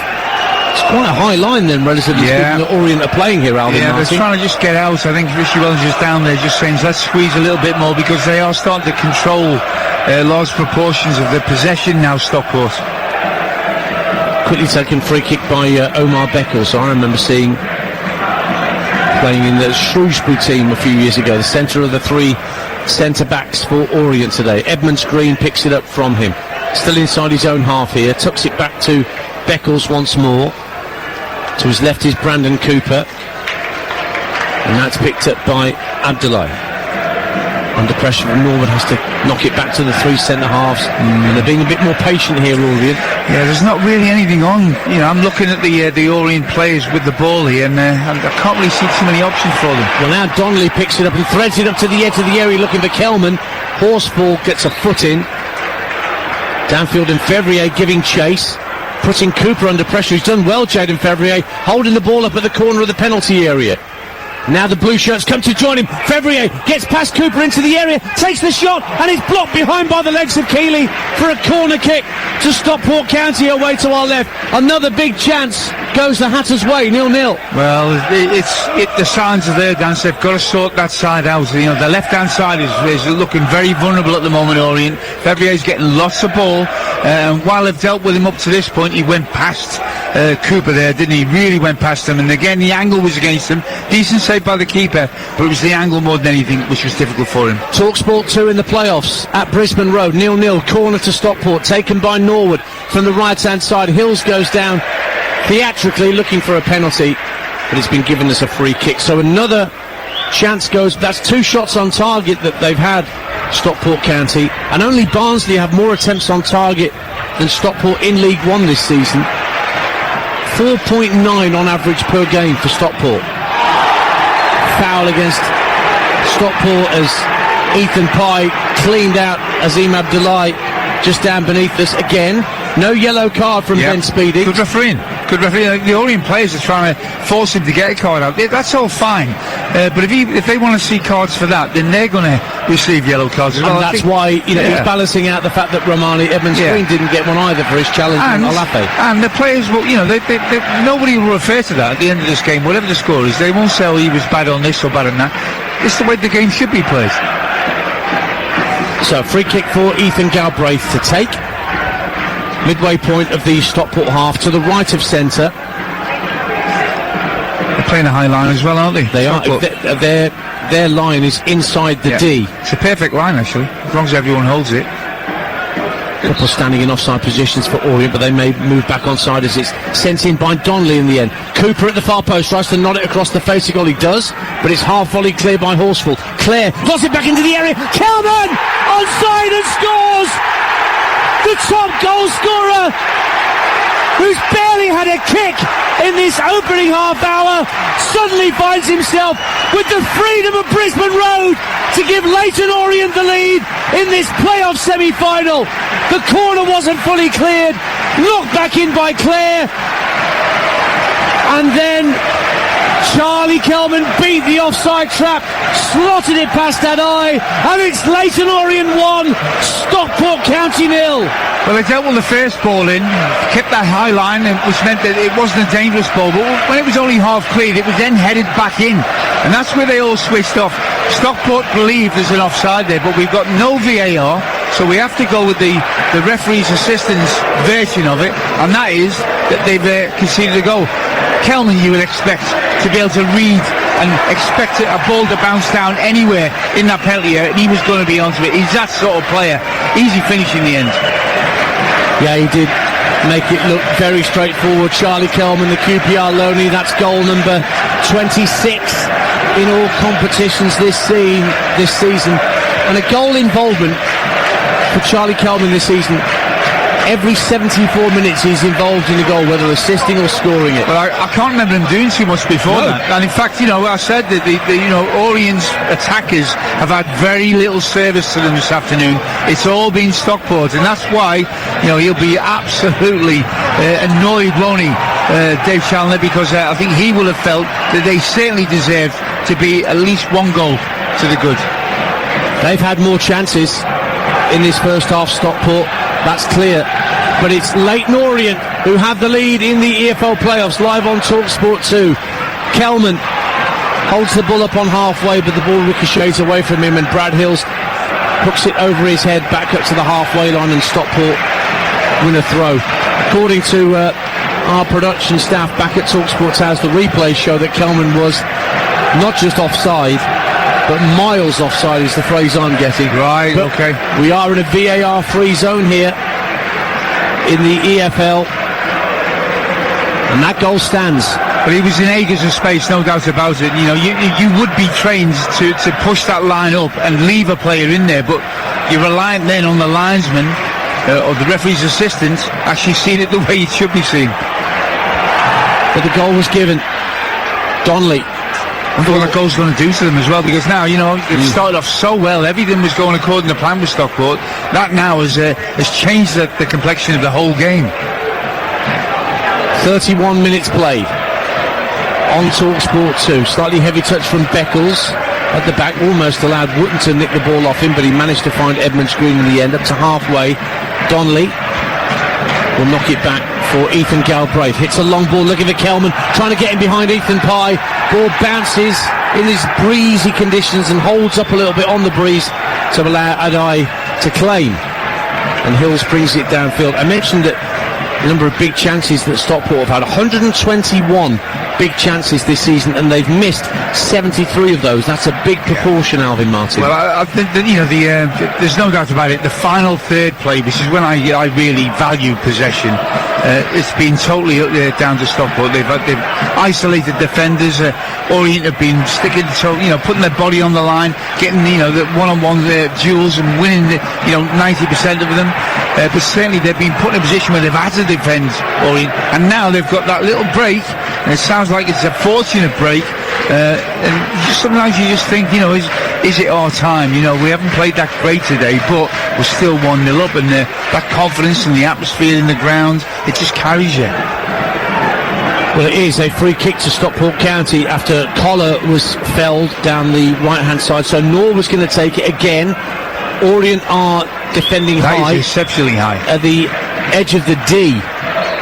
It's quite a high line then, relatively speaking, that Orient are playing here, Alvin. Yeah, Martin. they're trying to just get out. I think Richie Wellens is down there just saying, let's squeeze a little bit more, because they are starting to control large proportions of the possession now, Stockport. Quickly taken free kick by Omar Beckles. So I remember seeing playing in the Shrewsbury team a few years ago, the centre of the 3 centre-backs for Orient today. Edmonds Green picks it up from him. Still inside his own half here, tucks it back to Beckles once more. To his left is Brandon Cooper. And that's picked up by Abdullahi. Under pressure from Norwood, has to knock it back to the 3 centre-halves. And they're being a bit more patient here, Orient. Yeah, there's not really anything on. You know, I'm looking at the Orient players with the ball here, and I can't really see too many options for them. Well, now Donnelly picks it up and threads it up to the edge of the area, looking for Kelman. Horsfall gets a foot in. Downfield and Fevrier giving chase, putting Cooper under pressure. He's done well, Jaden Fevrier, holding the ball up at the corner of the penalty area. Now the blue shirts come to join him. Fevrier gets past Cooper into the area, takes the shot, and is blocked behind by the legs of Keeley for a corner kick to Stockport County away to our left. Another big chance goes the Hatters' way, 0-0. Well, the signs are there, Dan. They've got to sort that side out. You know, the left-hand side is looking very vulnerable at the moment, Orient. Fevrier's getting lots of ball. While they've dealt with him up to this point, he went past Cooper there, didn't he? Really went past him, and again the angle was against him. Decent save by the keeper, but it was the angle more than anything which was difficult for him. TalkSport 2 in the playoffs at Brisbane Road, 0-0, corner to Stockport, taken by Norwood from the right-hand side. Hills goes down theatrically looking for a penalty, but it's been given as a free kick. So another chance goes. That's 2 shots on target that they've had, Stockport County, and only Barnsley have more attempts on target than Stockport in League One this season. 4.9 on average per game for Stockport. Foul against Stockport as Ethan Pye cleaned out Azim Abdullahi just down beneath us again. No yellow card from Ben Speedy. Good refereeing. The Orient players are trying to force him to get a card out. That's all fine. But if they want to see cards for that, then they're going to receive yellow cards as well. And that's why he's balancing out the fact that Romani Edmonds Green didn't get one either for his challenge on Olafe. And the players will, nobody will refer to that at the end of this game, whatever the score is. They won't say, he was bad on this or bad on that. It's the way the game should be played. So free kick for Ethan Galbraith to take. Midway point of the Stockport half to the right of centre. They're playing a high line as well, aren't they? They are. Their line is inside the D. It's a perfect line, actually, as long as everyone holds it. Couple standing in offside positions for Orient, but they may move back onside as it's sent in by Donnelly in the end. Cooper at the far post tries to nod it across the face of goal. He does, but it's half volley clear by Horsfall. Clare toss it back into the area. Kelman onside and scores! The top goal scorer, who's barely had a kick in this opening half hour, suddenly finds himself with the freedom of Brisbane Road to give Leyton Orient the lead in this playoff semi-final. The corner wasn't fully cleared, knocked back in by Clare, and then Charlie Kelman beat the offside trap, slotted it past that eye, and it's Leyton Orient 1, Stockport County 0. Well, they dealt with the first ball in, kept that high line, which meant that it wasn't a dangerous ball, but when it was only half cleared, it was then headed back in, and that's where they all switched off. Stockport believe there's an offside there, but we've got no VAR, so we have to go with the referee's assistant's version of it, and that is that they've conceded a goal. Kelman, you would expect to be able to read and expect a ball to bounce down anywhere in that penalty area, and he was going to be onto it. He's that sort of player. Easy finish in the end. Yeah, he did make it look very straightforward. Charlie Kelman, the QPR loanee, that's goal number 26 in all competitions this season. And a goal involvement for Charlie Kelman this season. Every 74 minutes he's involved in a goal, whether assisting or scoring it. Well, I can't remember him doing too much before that. And in fact, I said that the Orient's attackers have had very little service to them this afternoon. It's all been Stockport, and that's why he'll be absolutely annoyed, won't he, Dave Challoner, because I think he will have felt that they certainly deserve to be at least one goal to the good. They've had more chances in this first half, Stockport. That's clear. But it's Leyton Orient who have the lead in the EFL playoffs, live on TalkSport 2. Kelman holds the ball up on halfway, but the ball ricochets away from him, and Brad Hills hooks it over his head back up to the halfway line, and Stockport win a throw. According to our production staff back at TalkSport House, the replays show that Kelman was not just offside, but miles offside is the phrase I'm getting. Right, but okay. We are in a VAR-free zone here in the EFL, and that goal stands. But he was in acres of space, no doubt about it. You would be trained to push that line up and leave a player in there, but you're reliant then on the linesman or the referee's assistant actually seeing it the way it should be seen. But the goal was given. Donnelly. I wonder what that goal's going to do to them as well, because now, it started off so well, everything was going according to plan with Stockport. That now has changed the complexion of the whole game. 31 minutes played on TalkSport 2. Slightly heavy touch from Beckles at the back, almost allowed Wooten to nick the ball off him, but he managed to find Edmonds Green in the end. Up to halfway, Donnelly will knock it back for Ethan Galbraith. Hits a long ball, looking for Kelman, trying to get him behind Ethan Pye. Ball bounces in these breezy conditions and holds up a little bit on the breeze to allow Adai to claim. And Hills brings it downfield. I mentioned that the number of big chances that Stockport have had. 121 big chances this season, and they've missed 73 of those. That's a big proportion, Alvin Martin. Well, I think that, there's no doubt about it. The final third play, which is when I really value possession, it's been totally down to Stockport. They've isolated defenders. Orient have been putting their body on the line, getting the one-on-one duels and winning 90% of them. But certainly they've been put in a position where they've had to defend Orient, and now they've got that little break, and it sounds like it's a fortunate break. And sometimes you just think, is it our time? We haven't played that great today, but we're still 1-0 up, and that confidence and the atmosphere in the ground, it just carries you. Well, it is a free kick to Stockport County after Collar was felled down the right-hand side, so Nor was going to take it again. Orient are defending high. That is exceptionally high. At the edge of the D,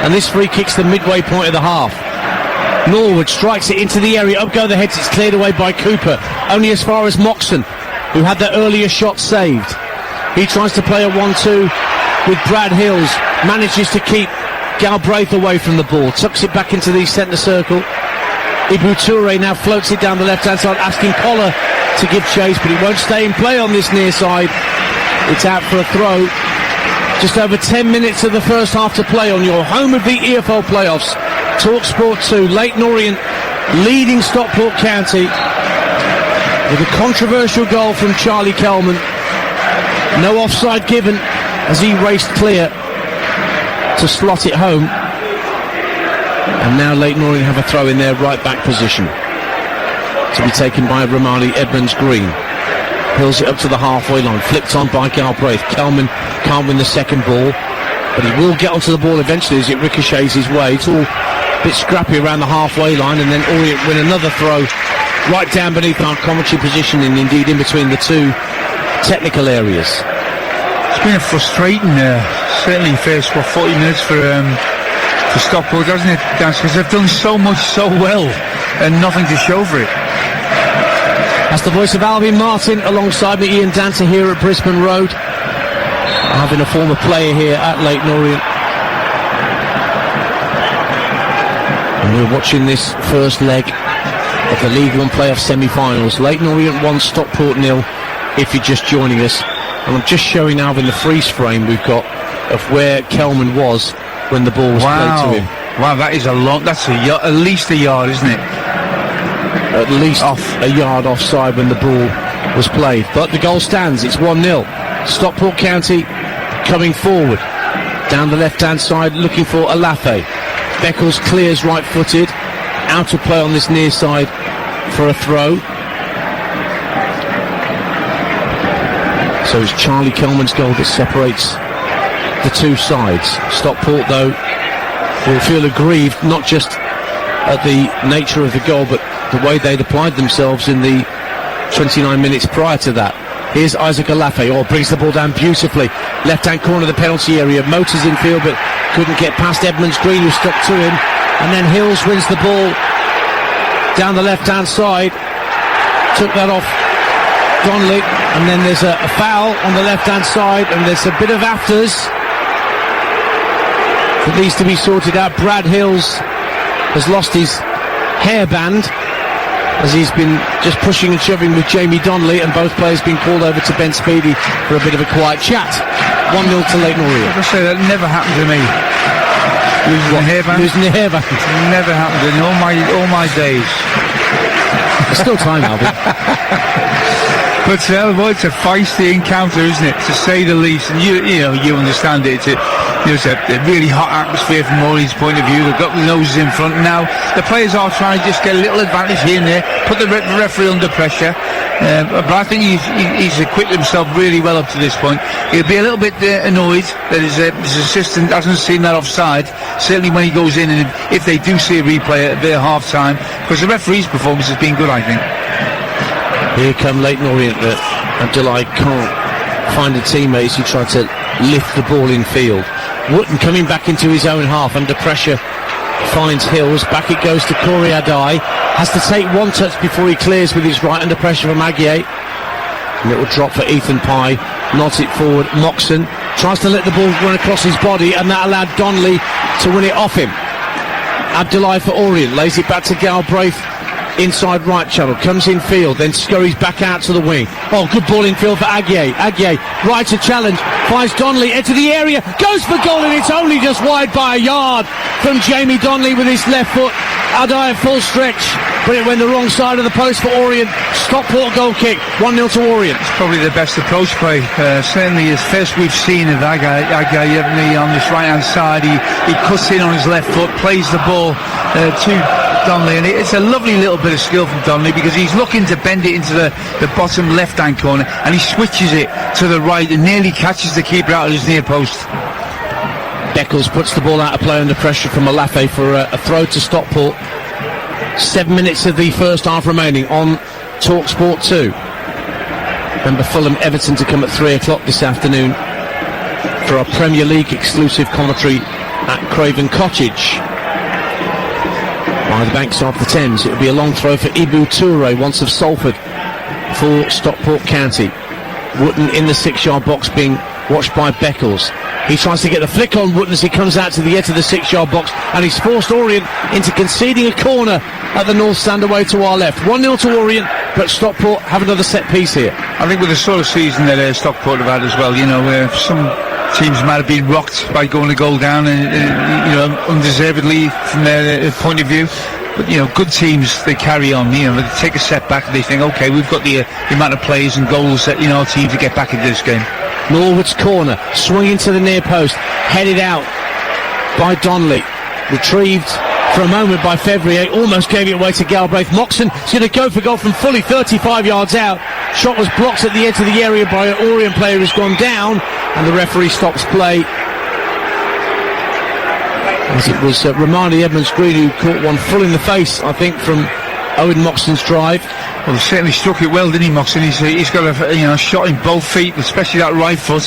and this free kick's the midway point of the half. Norwood strikes it into the area, up go the heads, it's cleared away by Cooper, only as far as Moxon, who had the earlier shot saved. He tries to play a 1-2 with Brad Hills, manages to keep Galbraith away from the ball, tucks it back into the centre circle. Ibu Toure now floats it down the left-hand side, asking Collar to give chase, but he won't stay in play on this near side. It's out for a throw. Just over 10 minutes of the first half to play on your home of the EFL playoffs. TalkSport 2, Leyton Orient leading Stockport County with a controversial goal from Charlie Kelman. No offside given as he raced clear to slot it home. And now Leyton Orient have a throw in their right back position to be taken by Romani Edmonds Green. Hills it up to the halfway line, flipped on by Galbraith. Kelman can't win the second ball, but he will get onto the ball eventually as it ricochets his way. It's all a bit scrappy around the halfway line, and then Orient win another throw right down beneath our commentary position, and indeed in between the two technical areas. It's been a frustrating, certainly first 40 minutes for Stockport, hasn't it, guys? Because they've done so much so well and nothing to show for it. That's the voice of Alvin Martin alongside me, Ian Dancer, here at Brisbane Road. Having a former player here at Leyton Orient. And we're watching this first leg of the League One playoff semi-finals. Leyton Orient 1, Stockport 0, if you're just joining us. And I'm just showing now in the freeze frame we've got of where Kelman was when the ball was played to him. Wow, that is a long, that's at least a yard, isn't it? At least a yard offside when the ball was played. But the goal stands, it's 1-0. Stockport County coming forward. Down the left-hand side, looking for Alafe. Beckles clears right-footed. Out of play on this near side for a throw. So it's Charlie Kelman's goal that separates the two sides. Stockport, though, will feel aggrieved, not just at the nature of the goal, but the way they'd applied themselves in the 29 minutes prior to that. Here's Isaac Alafe, brings the ball down beautifully. Left-hand corner of the penalty area, motors in field, but couldn't get past Edmonds Green, who stuck to him. And then Hills wins the ball down the left-hand side. Took that off Donnelly, and then there's a foul on the left-hand side, and there's a bit of afters that needs to be sorted out. Brad Hills has lost his hairband as he's been just pushing and shoving with Jamie Donnelly, and both players being called over to Ben Speedy for a bit of a quiet chat. 1-0 to Leyton Orient. I say that never happened to me. Losing the hairband? Losing the hairband. Never happened in all my days. There's still time, Alvin. But it's a feisty encounter, isn't it? To say the least. And you understand it. It's a really hot atmosphere from Orient's point of view. They've got the noses in front. Now the players are trying to just get a little advantage here and there, put the referee under pressure. But I think he's equipped himself really well up to this point. He'll be a little bit annoyed that his assistant hasn't seen that offside, certainly when he goes in, and if they do see a replay at their half-time, because the referee's performance has been good, I think. Here come Leyton Orient. Abdullahi can't find a teammate as he tried to lift the ball in field. Wooten coming back into his own half under pressure, finds Hills. Back it goes to Corey Adai. Has to take one touch before he clears with his right under pressure from Aguier. And it will drop for Ethan Pye. Nods it forward. Moxon tries to let the ball run across his body, and that allowed Donnelly to win it off him. Abdullahi for Orient lays it back to Galbraith. Inside right channel, comes in field, then scurries back out to the wing. Good ball in field for Aguier. Aguier, right to challenge, finds Donnelly into the area, goes for goal, and it's only just wide by a yard from Jamie Donnelly with his left foot. Adai at full stretch, but it went the wrong side of the post for Orient. Stockport goal kick, 1-0 to Orient. It's probably the best approach play, certainly as first we've seen of Aguier on this right hand side. He cuts in on his left foot, plays the ball to Donnelly, and it's a lovely little bit of skill from Donnelly, because he's looking to bend it into the bottom left hand corner, and he switches it to the right and nearly catches the keeper out of his near post. Beckles puts the ball out of play under pressure from Alafe for a throw to Stockport. 7 minutes of the first half remaining on TalkSport 2. Remember Fulham Everton to come at 3 o'clock this afternoon for our Premier League exclusive commentary at Craven Cottage by the banks of the Thames. It'll be a long throw for Ibu Toure, once of Salford, for Stockport County. Wooten in the 6-yard box being watched by Beckles. He tries to get the flick on Wooten as he comes out to the edge of the 6-yard box, and he's forced Orient into conceding a corner at the north stand away to our left. 1-0 to Orient, but Stockport have another set piece here. I think with the sort of season that Stockport have had as well, where some teams might have been rocked by going a goal down, and undeservedly from their point of view. But good teams, they carry on. They take a step back and they think, okay, we've got the amount of players and goals that our team to get back into this game. Norwood's corner, swinging to the near post, headed out by Donnelly, retrieved for a moment by Fevrier, almost gave it away to Galbraith. Moxon is going to go for goal from fully 35 yards out. Shot was blocked at the edge of the area by an Orient player who's gone down, and the referee stops play. As it was Romani Edmonds Green who caught one full in the face, I think, from Owen Moxon's drive. Well, he certainly struck it well, didn't he, Moxon? He's got a shot in both feet, especially that right foot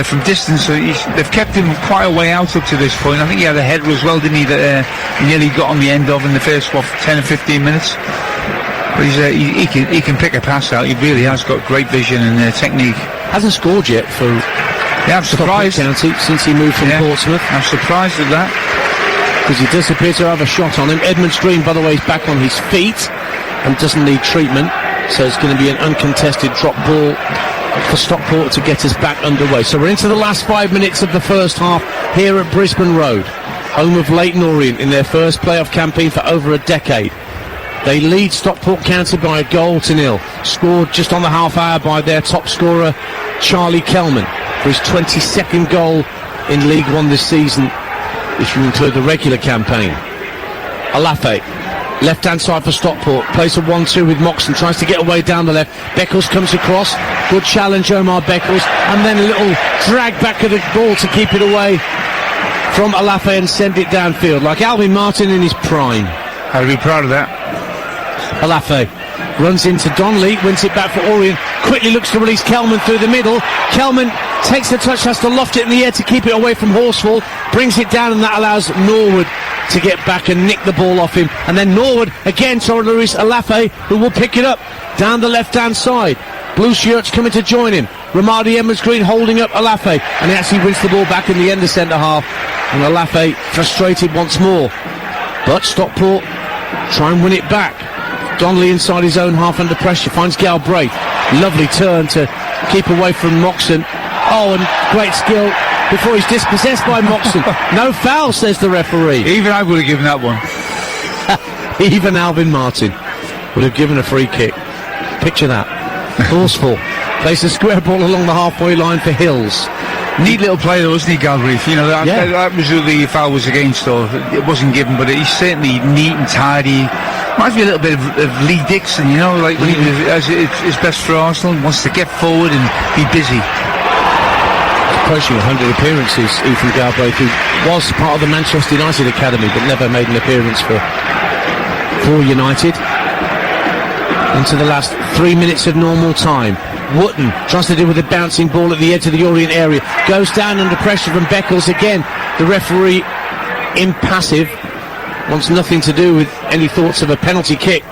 from distance. They've kept him quite a way out up to this point. I think he had a header as well, didn't he, that he nearly got on the end of in the first 10 or 15 minutes. But he can pick a pass out. He really has got great vision and technique. Hasn't scored yet for I'm surprised County since he moved from Portsmouth. I'm surprised at that. because he does appear to have a shot on him. Edmonds Green, by the way, is back on his feet and doesn't need treatment, so it's going to be an uncontested drop ball for Stockport to get us back underway. So we're into the last 5 minutes of the first half here at Brisbane Road, home of Leyton Orient in their first playoff campaign for over a decade. They lead Stockport County by 1-0, scored just on the half hour by their top scorer Charlie Kelman for his 22nd goal in League One this season, if you include the regular campaign. Alafe, left-hand side for Stockport, plays a 1-2 with Moxon, tries to get away down the left. Beckles comes across, good challenge, Omar Beckles, and then a little drag back of the ball to keep it away from Alafe and send it downfield, like Alvin Martin in his prime. I'd be proud of that. Alafe runs into Donnelly, wins it back for Orient, quickly looks to release Kelman through the middle. Kelman takes the touch, has to loft it in the air to keep it away from Horsfall, brings it down, and that allows Norwood to get back and nick the ball off him. And then Norwood again to Luis Alafe, who will pick it up down the left-hand side. Blue shirts coming to join him. Ramadi Edmonds Green holding up Alafe, and he actually wins the ball back in the end of centre half. And Alafe frustrated once more, but Stockport try and win it back. Donnelly inside his own half under pressure, finds Galbraith. Lovely turn to keep away from Moxon. Oh, and great skill before he's dispossessed by Moxon. No foul, says the referee. Even I would have given that one. Even Alvin Martin would have given a free kick. Picture that. Horsfall plays a square ball along the halfway line for Hills. Neat little play though, wasn't he, Galbraith? You know, that was who the foul was against, or it wasn't given, but he's certainly neat and tidy. Reminds me a little bit of Lee Dixon, you know, like when he was his best for Arsenal, wants to get forward and be busy. Approaching 100 appearances, Ethan Galbraith, who was part of the Manchester United Academy but never made an appearance for United. Into the last 3 minutes of normal time. Wootton tries to deal with a bouncing ball at the edge of the Orient area, goes down under pressure from Beckles again. The referee impassive, wants nothing to do with any thoughts of a penalty kick,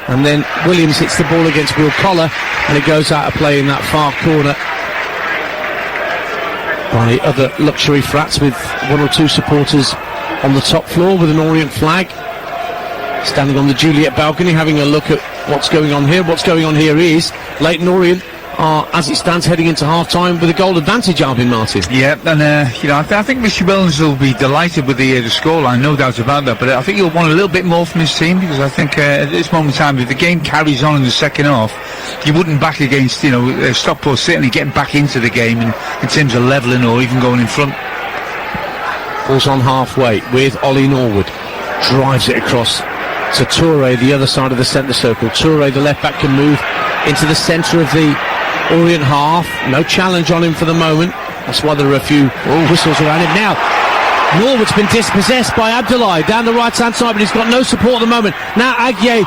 and then Williams hits the ball against Will Collar and it goes out of play in that far corner by other luxury flats with one or two supporters on the top floor with an Orient flag standing on the Juliet balcony having a look at what's going on here. What's going on here is Leyton Orient are, as it stands, heading into half-time with a goal advantage, Alvin Martin. Yeah, and you know, I think Mr. Wellens will be delighted with the scoreline, no doubt about that, but I think he'll want a little bit more from his team, because I think at this moment in time, if the game carries on in the second half, you wouldn't back against, you know, Stockport certainly getting back into the game in terms of levelling or even going in front. Falls on halfway with Ollie Norwood, drives it across to Toure, the other side of the centre circle. Toure, the left back, can move into the centre of the Orient half. No challenge on him for the moment. That's why there are a few whistles around him. Now, Norwood's been dispossessed by Abdullahi down the right-hand side, but he's got no support at the moment. Now Aguier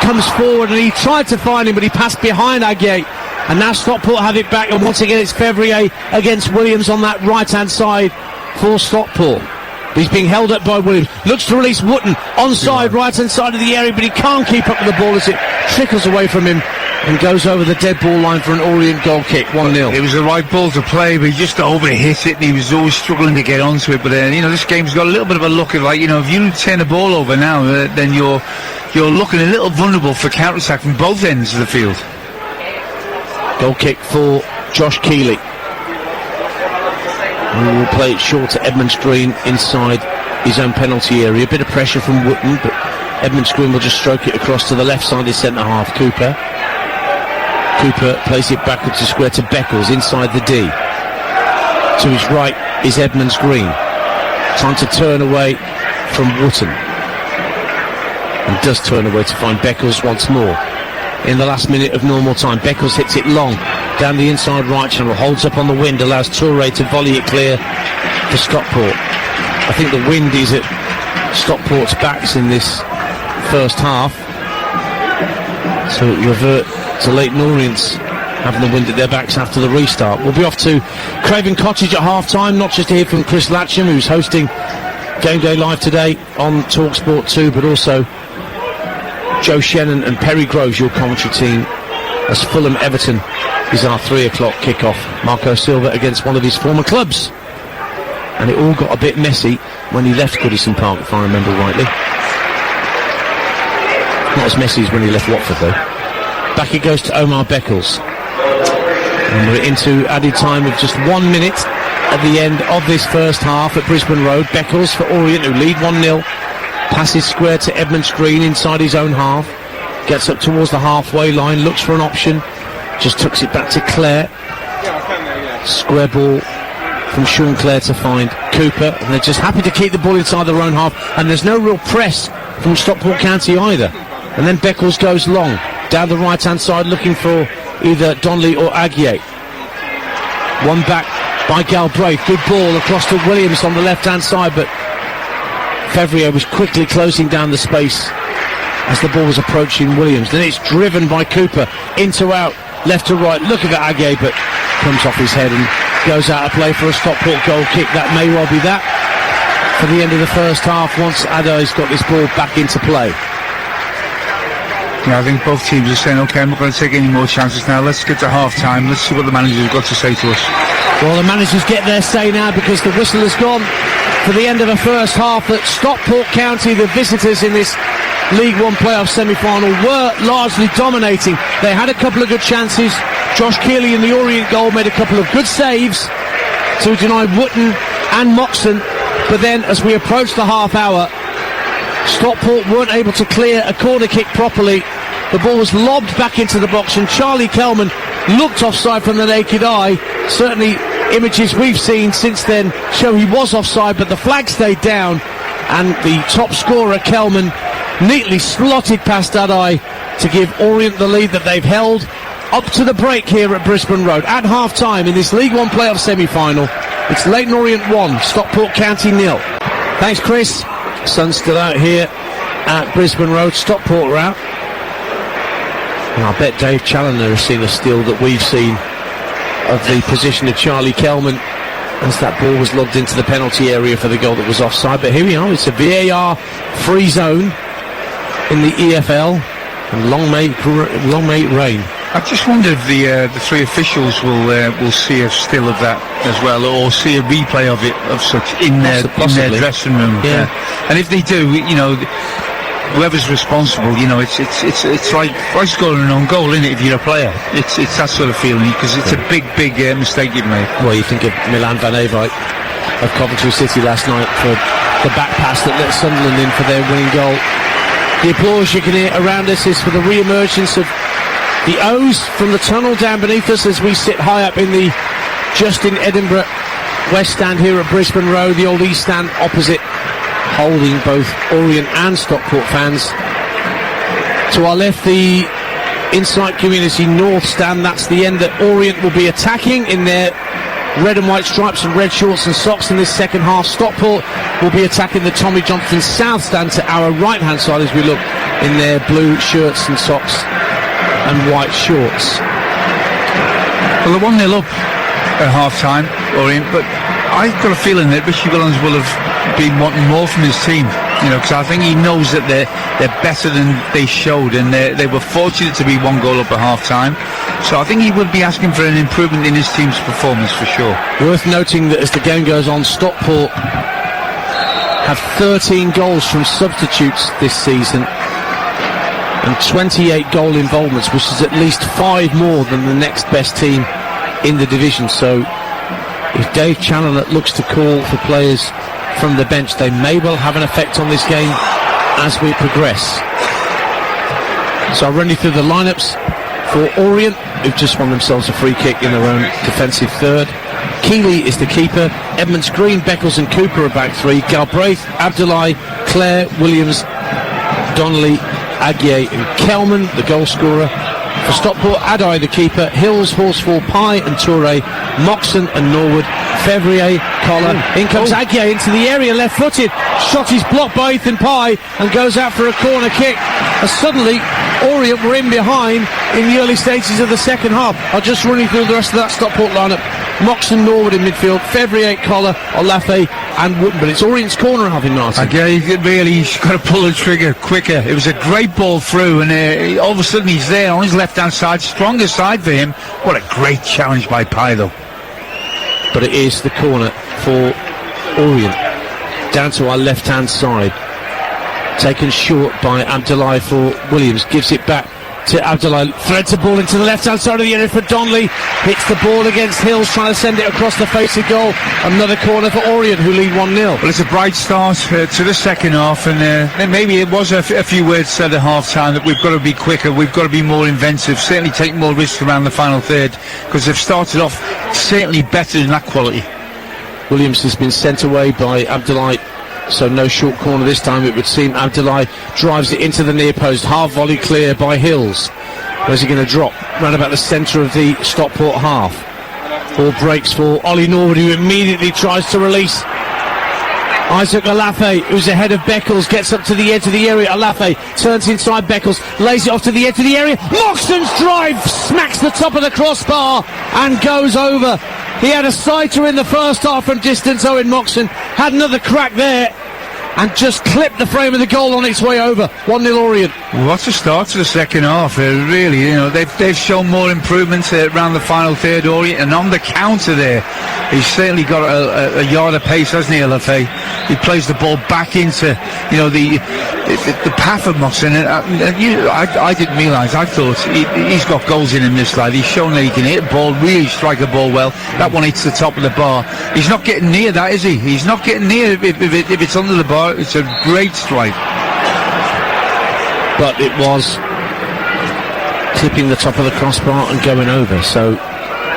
comes forward, and he tried to find him, but he passed behind Aguier. And now Stockport have it back, and once again it's Fevrier against Williams on that right-hand side for Stockport. He's being held up by Williams. Looks to release Wootton onside, right-hand side of the area, but he can't keep up with the ball as it trickles away from him and goes over the dead ball line for an Orient goal kick, 1-0. It was the right ball to play, but he just over-hit it, and he was always struggling to get onto it. But you know, this game's got a little bit of a look of, like, you know, if you turn the ball over now, then you're looking a little vulnerable for counter-attack from both ends of the field. Goal kick for Josh Keeley. We will play it short to Edmonds Green inside his own penalty area. A bit of pressure from Wootton, but Edmonds Green will just stroke it across to the left side of his centre half. Cooper plays it backwards to square to Beckles inside the D. To his right is Edmonds Green, trying to turn away from Wootton, and does turn away to find Beckles once more. In the last minute of normal time, Beckles hits it long down the inside right channel, holds up on the wind, allows Toure to volley it clear for Stockport. I think the wind is at Stockport's backs in this first half, so it revert to Leyton Orient's having the wind at their backs after the restart. We'll be off to Craven Cottage at half-time, not just to hear from Chris Latcham, who's hosting Game Day Live today on TalkSport 2, but also Joe Shannon and Perry Groves, your commentary team, as Fulham Everton is our 3 o'clock kickoff. Marco Silva against one of his former clubs. and it all got a bit messy when he left Goodison Park, if I remember rightly. Not as messy as when he left Watford, though. Back it goes to Omar Beckles. And we're into added time of just 1 minute at the end of this first half at Brisbane Road. Beckles for Orient, who lead 1-0. Passes square to Edmonds Green inside his own half. Gets up towards the halfway line, looks for an option. Just tucks it back to Clare. Square ball from Sean Clare to find Cooper. And they're just happy to keep the ball inside their own half. And there's no real press from Stockport County either. And then Beckles goes long, down the right-hand side, looking for either Donnelly or Aguier. One back by Galbraith. Good ball across to Williams on the left-hand side, but Fevrier was quickly closing down the space as the ball was approaching Williams. Then it's driven by Cooper, in to out, left to right. Look at that Aguier, but comes off his head and goes out of play for a Stockport goal kick. That may well be that for the end of the first half once Adai's got this ball back into play. Yeah, I think both teams are saying, OK, I'm not going to take any more chances now. Let's get to half-time. Let's see what the manager's got to say to us. Well, the managers get their say now because the whistle has gone for the end of the first half. That Stockport County, the visitors in this League One playoff semi-final, were largely dominating. They had a couple of good chances. Josh Keeley in the Orient goal made a couple of good saves to deny Wootton and Moxon. But then, as we approached the half hour, Stockport weren't able to clear a corner kick properly. The ball was lobbed back into the box, and Charlie Kelman looked offside from the naked eye. Certainly images we've seen since then show he was offside, but the flag stayed down, and the top scorer Kelman neatly slotted past Adai to give Orient the lead that they've held up to the break here at Brisbane Road. At half-time in this League One playoff semi-final, it's Leyton Orient 1, Stockport County 0. Thanks, Chris. Sun's still out here at Brisbane Road. Stockport are out. And I bet Dave Challoner has seen a still that we've seen of the position of Charlie Kelman as that ball was lobbed into the penalty area for the goal that was offside. But here we are, it's a VAR free zone in the EFL, and long may it rain. I just wonder if the three officials will see a still of that as well, or see a replay of it of such in their dressing room. Yeah. And if they do, you know, whoever's responsible, you know, it's like scoring an own goal, isn't it? If you're a player, it's that sort of feeling, because it's a big mistake you've made. Well, you think of Milan Van Eyck of Coventry City last night for the back pass that let Sunderland in for their winning goal. The applause you can hear around us is for the re-emergence of the O's from the tunnel down beneath us as we sit high up in the Justin Edinburgh West Stand here at Brisbane Road, the old East Stand opposite, holding both Orient and Stockport fans. To our left, the Insight Community North Stand. That's the end that Orient will be attacking in their red and white stripes and red shorts and socks in this second half. Stockport will be attacking the Tommy Johnston South Stand to our right hand side as we look in their blue shirts and socks and white shorts. Well, they're 1-0 up at half-time, Orient, but I've got a feeling that Richie Wellens will have been wanting more from his team, you know, because I think he knows that they're better than they showed, and they were fortunate to be 1 goal up at half-time. So I think he would be asking for an improvement in his team's performance for sure. Worth noting that as the game goes on, Stockport have 13 goals from substitutes this season, and 28 goal involvements, which is at least 5 more than the next best team in the division. So if Dave Challoner looks to call for players from the bench, they may well have an effect on this game as we progress. So I'll run you through the lineups for Orient, who've just won themselves a free kick in their own defensive third. Keeley is the keeper. Edmonds Green, Beckles and Cooper are back three. Galbraith, Abdullahi, Clare, Williams, Donnelly, Aguier and Kelman, the goal scorer. For Stockport, Adai the keeper, Hills, Horsfall, Pye and Toure, Moxon and Norwood, Fevrier, Collar. In comes Aguier into the area, left-footed. Shot is blocked by Ethan Pye and goes out for a corner kick. As suddenly, Orient were in behind in the early stages of the second half. I'll just run you through the rest of that Stockport lineup. Moxon, Norwood in midfield, Fevrier, Collar, Olafe and Wootton. But it's Orient's corner, having Martin. Again, really, he's got to pull the trigger quicker. It was a great ball through, and all of a sudden he's there on his left-hand side, stronger side for him. What a great challenge by Pye, though. But it is the corner for Orient down to our left-hand side. Taken short by Abdullahi for Williams. Gives it back to Abdullahi. Threads the ball into the left-hand side of the area for Donnelly. Hits the ball against Hills, trying to send it across the face of goal. Another corner for Orient, who lead 1-0. Well, it's a bright start to the second half, and maybe it was a few words said at half-time that we've got to be quicker, we've got to be more inventive, certainly take more risks around the final third, because they've started off certainly better than that quality. Williams has been sent away by Abdullahi, so no short corner this time, it would seem. Abdullahi drives it into the near post, half volley clear by Hills. Where's he going to drop? Round about the centre of the Stockport half. Ball breaks for Ollie Norwood, who immediately tries to release Isaac Alafe, who's ahead of Beckles, gets up to the edge of the area. Alafe turns inside Beckles, lays it off to the edge of the area. Moxon's drive smacks the top of the crossbar and goes over. He had a sighter in the first half from distance. Owen Moxon had another crack there and just clipped the frame of the goal on its way over. 1-0 Orient. Well, what's the start to the second half? Really, they've shown more improvements around the final third, Orient, and on the counter there, he's certainly got a yard of pace, hasn't he, LFA? He plays the ball back into, the path of Moxon, and I didn't realise. I thought he's got goals in him, this lad. He's shown that he can hit a ball, really strike a ball well. That one hits the top of the bar. He's not getting near that, is he? He's not getting near if it's under the bar. It's a great strike. But it was clipping the top of the crossbar and going over, so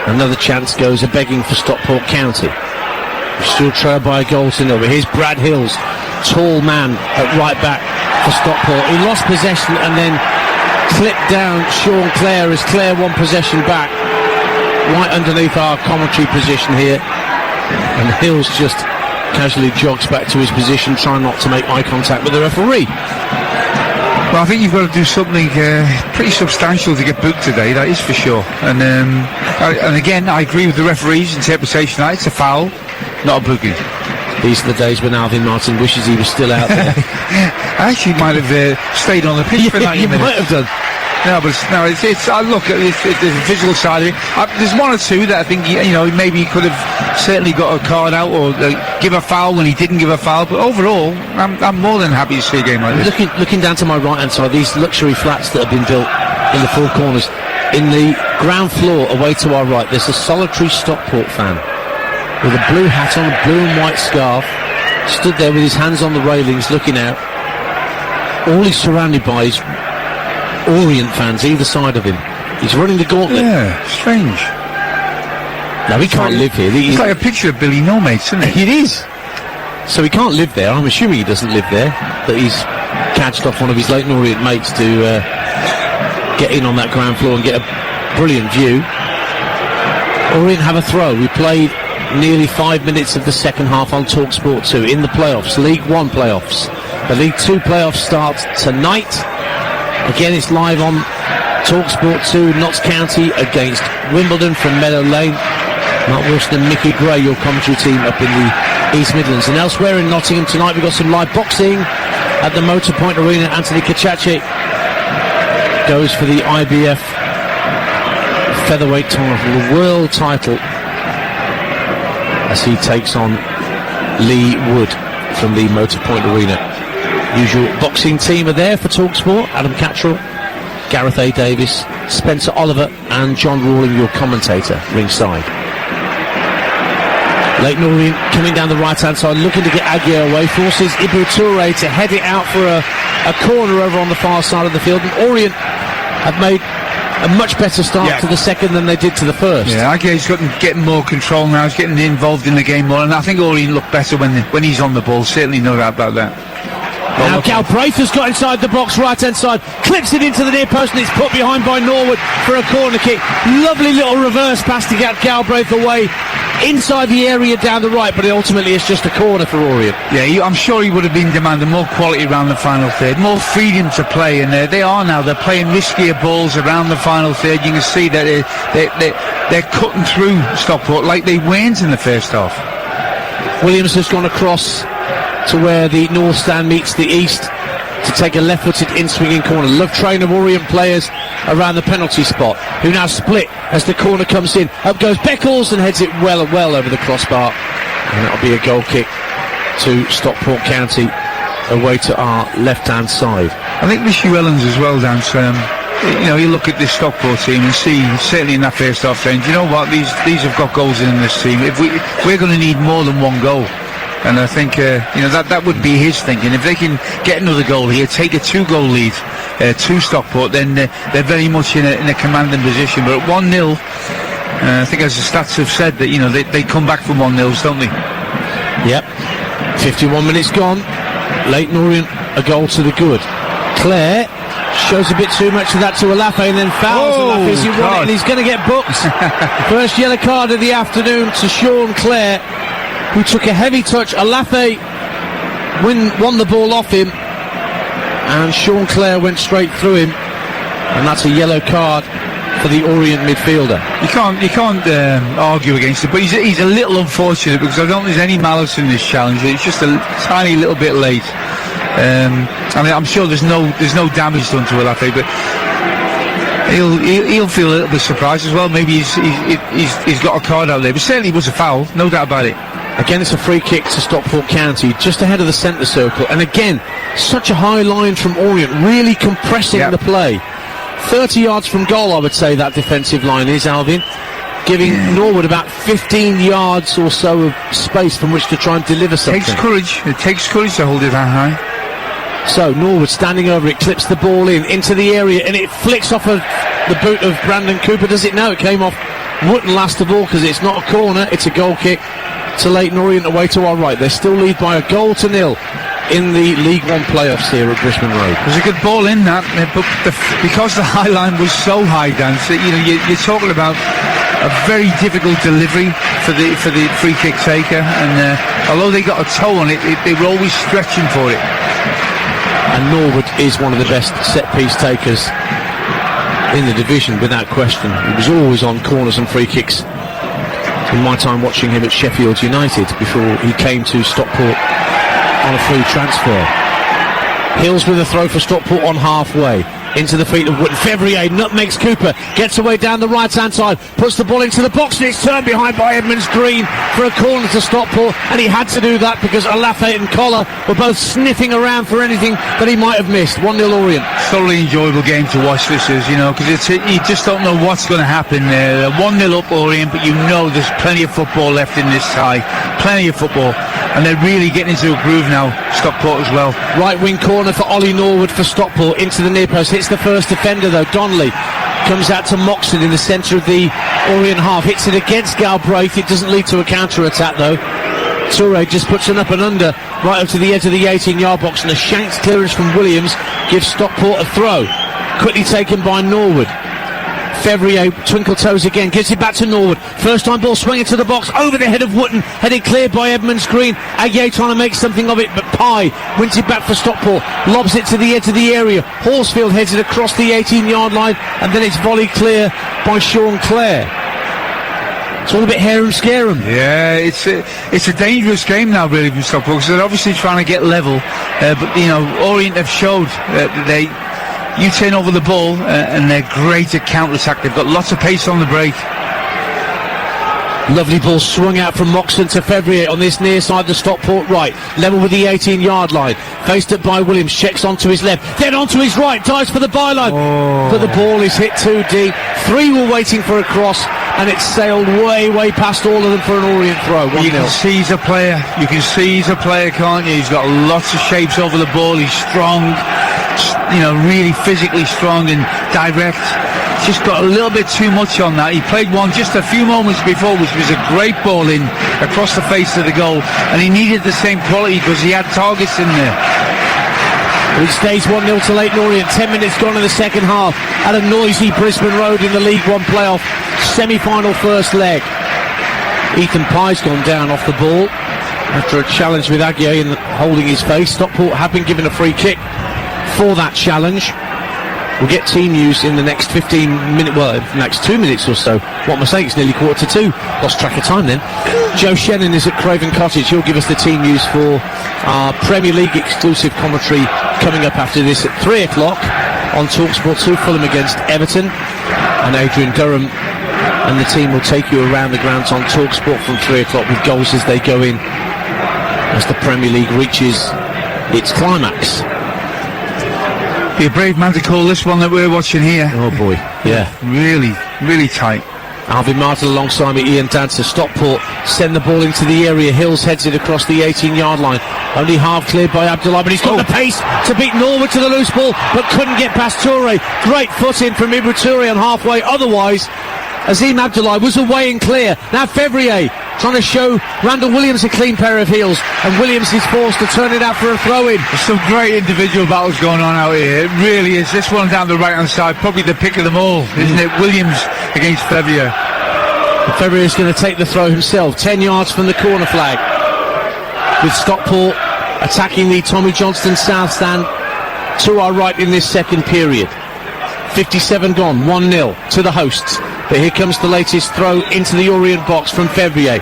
another chance goes a-begging for Stockport County. Still trailed by a goal to nil. But here's Brad Hills, tall man at right back for Stockport. He lost possession and then clipped down Sean Clare as Clare won possession back, right underneath our commentary position here. And Hills just casually jogs back to his position, trying not to make eye contact with the referee. Well, I think you've got to do something pretty substantial to get booked today, that is for sure. And again, I agree with the referee's interpretation that it's a foul, not a booking. These are the days when Alvin Martin wishes he was still out there. I actually might have stayed on the pitch for 90 minutes. You might have done. No, but I look at the physical side of it. There's one or two that I think maybe he could have certainly got a card out or give a foul when he didn't give a foul. But overall, I'm more than happy to see a game like this. Looking down to my right hand side, these luxury flats that have been built in the four corners. In the ground floor, away to our right, there's a solitary Stockport fan with a blue hat on, a blue and white scarf, stood there with his hands on the railings, looking out. All he's surrounded by is Orient fans either side of him. He's running the gauntlet. Yeah, strange. Now he can't live here. It's like a picture of Billy Nomates, isn't it? It is. So he can't live there. I'm assuming he doesn't live there. That he's catched off one of his Leyton Orient mates to get in on that ground floor and get a brilliant view. Orient have a throw. We played nearly 5 minutes of the second half on TalkSport 2 in the playoffs, League 1 playoffs. The League 2 playoffs start tonight. Again, it's live on TalkSport 2, Notts County against Wimbledon from Meadow Lane. Mark Wilson and Mickey Gray, your commentary team up in the East Midlands. And elsewhere in Nottingham tonight, we've got some live boxing at the Motorpoint Arena. Anthony Kachachi goes for the IBF featherweight title, the world title, as he takes on Lee Wood from the Motorpoint Arena. Usual boxing team are there for TalkSport. Adam Cattrall, Gareth A. Davis, Spencer Oliver and John Rawling, your commentator, ringside. Leyton Orient coming down the right-hand side, looking to get Aguirre away, forces Ibu Toure to head it out for a corner over on the far side of the field. And Orient have made a much better start to the second than they did to the first. Yeah, Aguirre's getting more control now. He's getting involved in the game more, and I think Orient look better when he's on the ball. Certainly no doubt about that. Now Galbraith has got inside the box, right-hand side, clips it into the near post, and it's put behind by Norwood for a corner kick. Lovely little reverse pass to get Galbraith away inside the area down the right, but ultimately it's just a corner for Orient. Yeah, I'm sure he would have been demanding more quality around the final third, more freedom to play, and they are now. They're playing riskier balls around the final third. You can see that they're cutting through Stockport like they weren't in the first half. Williams has gone across to where the north stand meets the east to take a left-footed in-swinging corner. Love train of Orient players around the penalty spot, who now split as the corner comes in. Up goes Beckles and heads it well over the crossbar, and that'll be a goal kick to Stockport County away to our left-hand side. I think Miss Ellens as well, Dan. You look at this Stockport team and see, certainly in that first half, saying, do you know what, these have got goals in this team. If we're going to need more than one goal. And I think, that would be his thinking. If they can get another goal here, take a 2-goal lead to Stockport, then they're very much in a commanding position. But at 1-0, I think as the stats have said, that they come back from 1-0s, don't they? Yep. 51 minutes gone. Leyton Orient a goal to the good. Clare shows a bit too much of that to Alafe and then fouls Alafe as he won it, and he's going to get booked. First yellow card of the afternoon to Sean Clare, who took a heavy touch. Alafe won the ball off him, and Sean Clare went straight through him, and that's a yellow card for the Orient midfielder. You can't argue against it, but he's a little unfortunate because I don't think there's any malice in this challenge. It's just a tiny little bit late. I'm sure there's no damage done to Alafe, but he'll feel a little bit surprised as well. Maybe he's got a card out there, but certainly it was a foul, no doubt about it. Again, it's a free kick to Stockport County, just ahead of the centre circle. And again, such a high line from Orient, really compressing the play. 30 yards from goal, I would say, that defensive line is, Alvin. Giving Norwood about 15 yards or so of space from which to try and deliver something. It takes courage to hold it that high. So Norwood standing over it, clips the ball into the area, and it flicks off of the boot of Brandon Cooper. Does it? No, it came off Wootton last of all, because it's not a corner, it's a goal kick to Leyton Orient away to our right. They still lead by 1-0 in the League One playoffs here at Richmond Road. There's a good ball in that, but because the high line was so high, Dan, so, you're talking about a very difficult delivery for the free kick taker, and although they got a toe on it, they were always stretching for it. And Norwood is one of the best set-piece takers in the division, without question. He was always on corners and free kicks in my time watching him at Sheffield United before he came to Stockport on a free transfer. Hills with a throw for Stockport on halfway. Into the feet of Wootton. Fevrier nutmegs Cooper, gets away down the right hand side, puts the ball into the box, and it's turned behind by Edmonds Green for a corner to Stockport, and he had to do that because Alafe and Collar were both sniffing around for anything that he might have missed. 1-0 Orient. Thoroughly enjoyable game to watch this is, because you just don't know what's going to happen there. 1-0 up Orient, but there's plenty of football left in this tie. Plenty of football. And they're really getting into a groove now, Stockport as well. Right wing corner for Ollie Norwood for Stockport, into the near post, hits the first defender though. Donnelly comes out to Moxon in the centre of the Orient half, hits it against Galbraith. It doesn't lead to a counter-attack though. Toure just puts an up and under right up to the edge of the 18-yard box, and a shanked clearance from Williams gives Stockport a throw. Quickly taken by Norwood. Fevrier, twinkle toes again, gives it back to Norwood. First time ball swinging to the box, over the head of Wootton, headed clear by Edmonds Green. Aguirre trying to make something of it, but Pye wins it back for Stockport, lobs it to the edge of the area. Horsfield heads it across the 18-yard line, and then it's volleyed clear by Sean Clare. It's all a bit harum scarum. Yeah, it's a dangerous game now, really, from Stockport, because they're obviously trying to get level, but Orient have showed that you turn over the ball and they're great at counter-attack. They've got lots of pace on the break. Lovely ball swung out from Moxon to Fevrier on this near side, the Stockport right, level with the 18-yard line, faced up by Williams, checks onto his left, then onto his right, dives for the byline, but the ball is hit too deep. 3 were waiting for a cross, and it sailed way past all of them for an Orient throw. 1-0. You can see he's a player, can't you? He's got lots of shapes over the ball, he's strong, really physically strong and direct. Just got a little bit too much on that. He played one just a few moments before, which was a great ball in across the face of the goal, and he needed the same quality because he had targets in there. It stays 1-0 to Leyton Orient. 10 minutes gone in the second half at a noisy Brisbane Road in the League One playoff semi-final first leg. Ethan Pye's gone down off the ball after a challenge with Aguirre in holding his face. Stockport have been given a free kick for that challenge. We'll get team news in the next 2 minutes or so. What am I saying? It's nearly 1:45. Lost track of time then. Joe Shannon is at Craven Cottage. He'll give us the team news for our Premier League exclusive commentary coming up after this at 3 o'clock on TalkSport 2. Fulham against Everton. And Adrian Durham and the team will take you around the grounds on TalkSport from 3 o'clock with goals as they go in as the Premier League reaches its climax. Be a brave man to call this one that we're watching here. Oh boy, yeah. Really, really tight. Alvin Martin alongside me, Ian Dancer. Stockport send the ball into the area. Hills heads it across the 18-yard line. Only half cleared by Abdullah, but he's got the pace to beat Norwood to the loose ball, but couldn't get past Toure. Great foot in from Ibra Toure on halfway. Otherwise, Azim Abdullah was away and clear. Now Fevrier trying to show Randall Williams a clean pair of heels, and Williams is forced to turn it out for a throw-in. There's some great individual battles going on out here. It really is. This one down the right-hand side, probably the pick of them all, isn't it? Williams against Fevrier. Fevrier is going to take the throw himself, 10 yards from the corner flag, with Stockport attacking the Tommy Johnston South stand to our right in this second period. 57 gone, 1-0 to the hosts. But here comes the latest throw into the Orient box from Fevrier.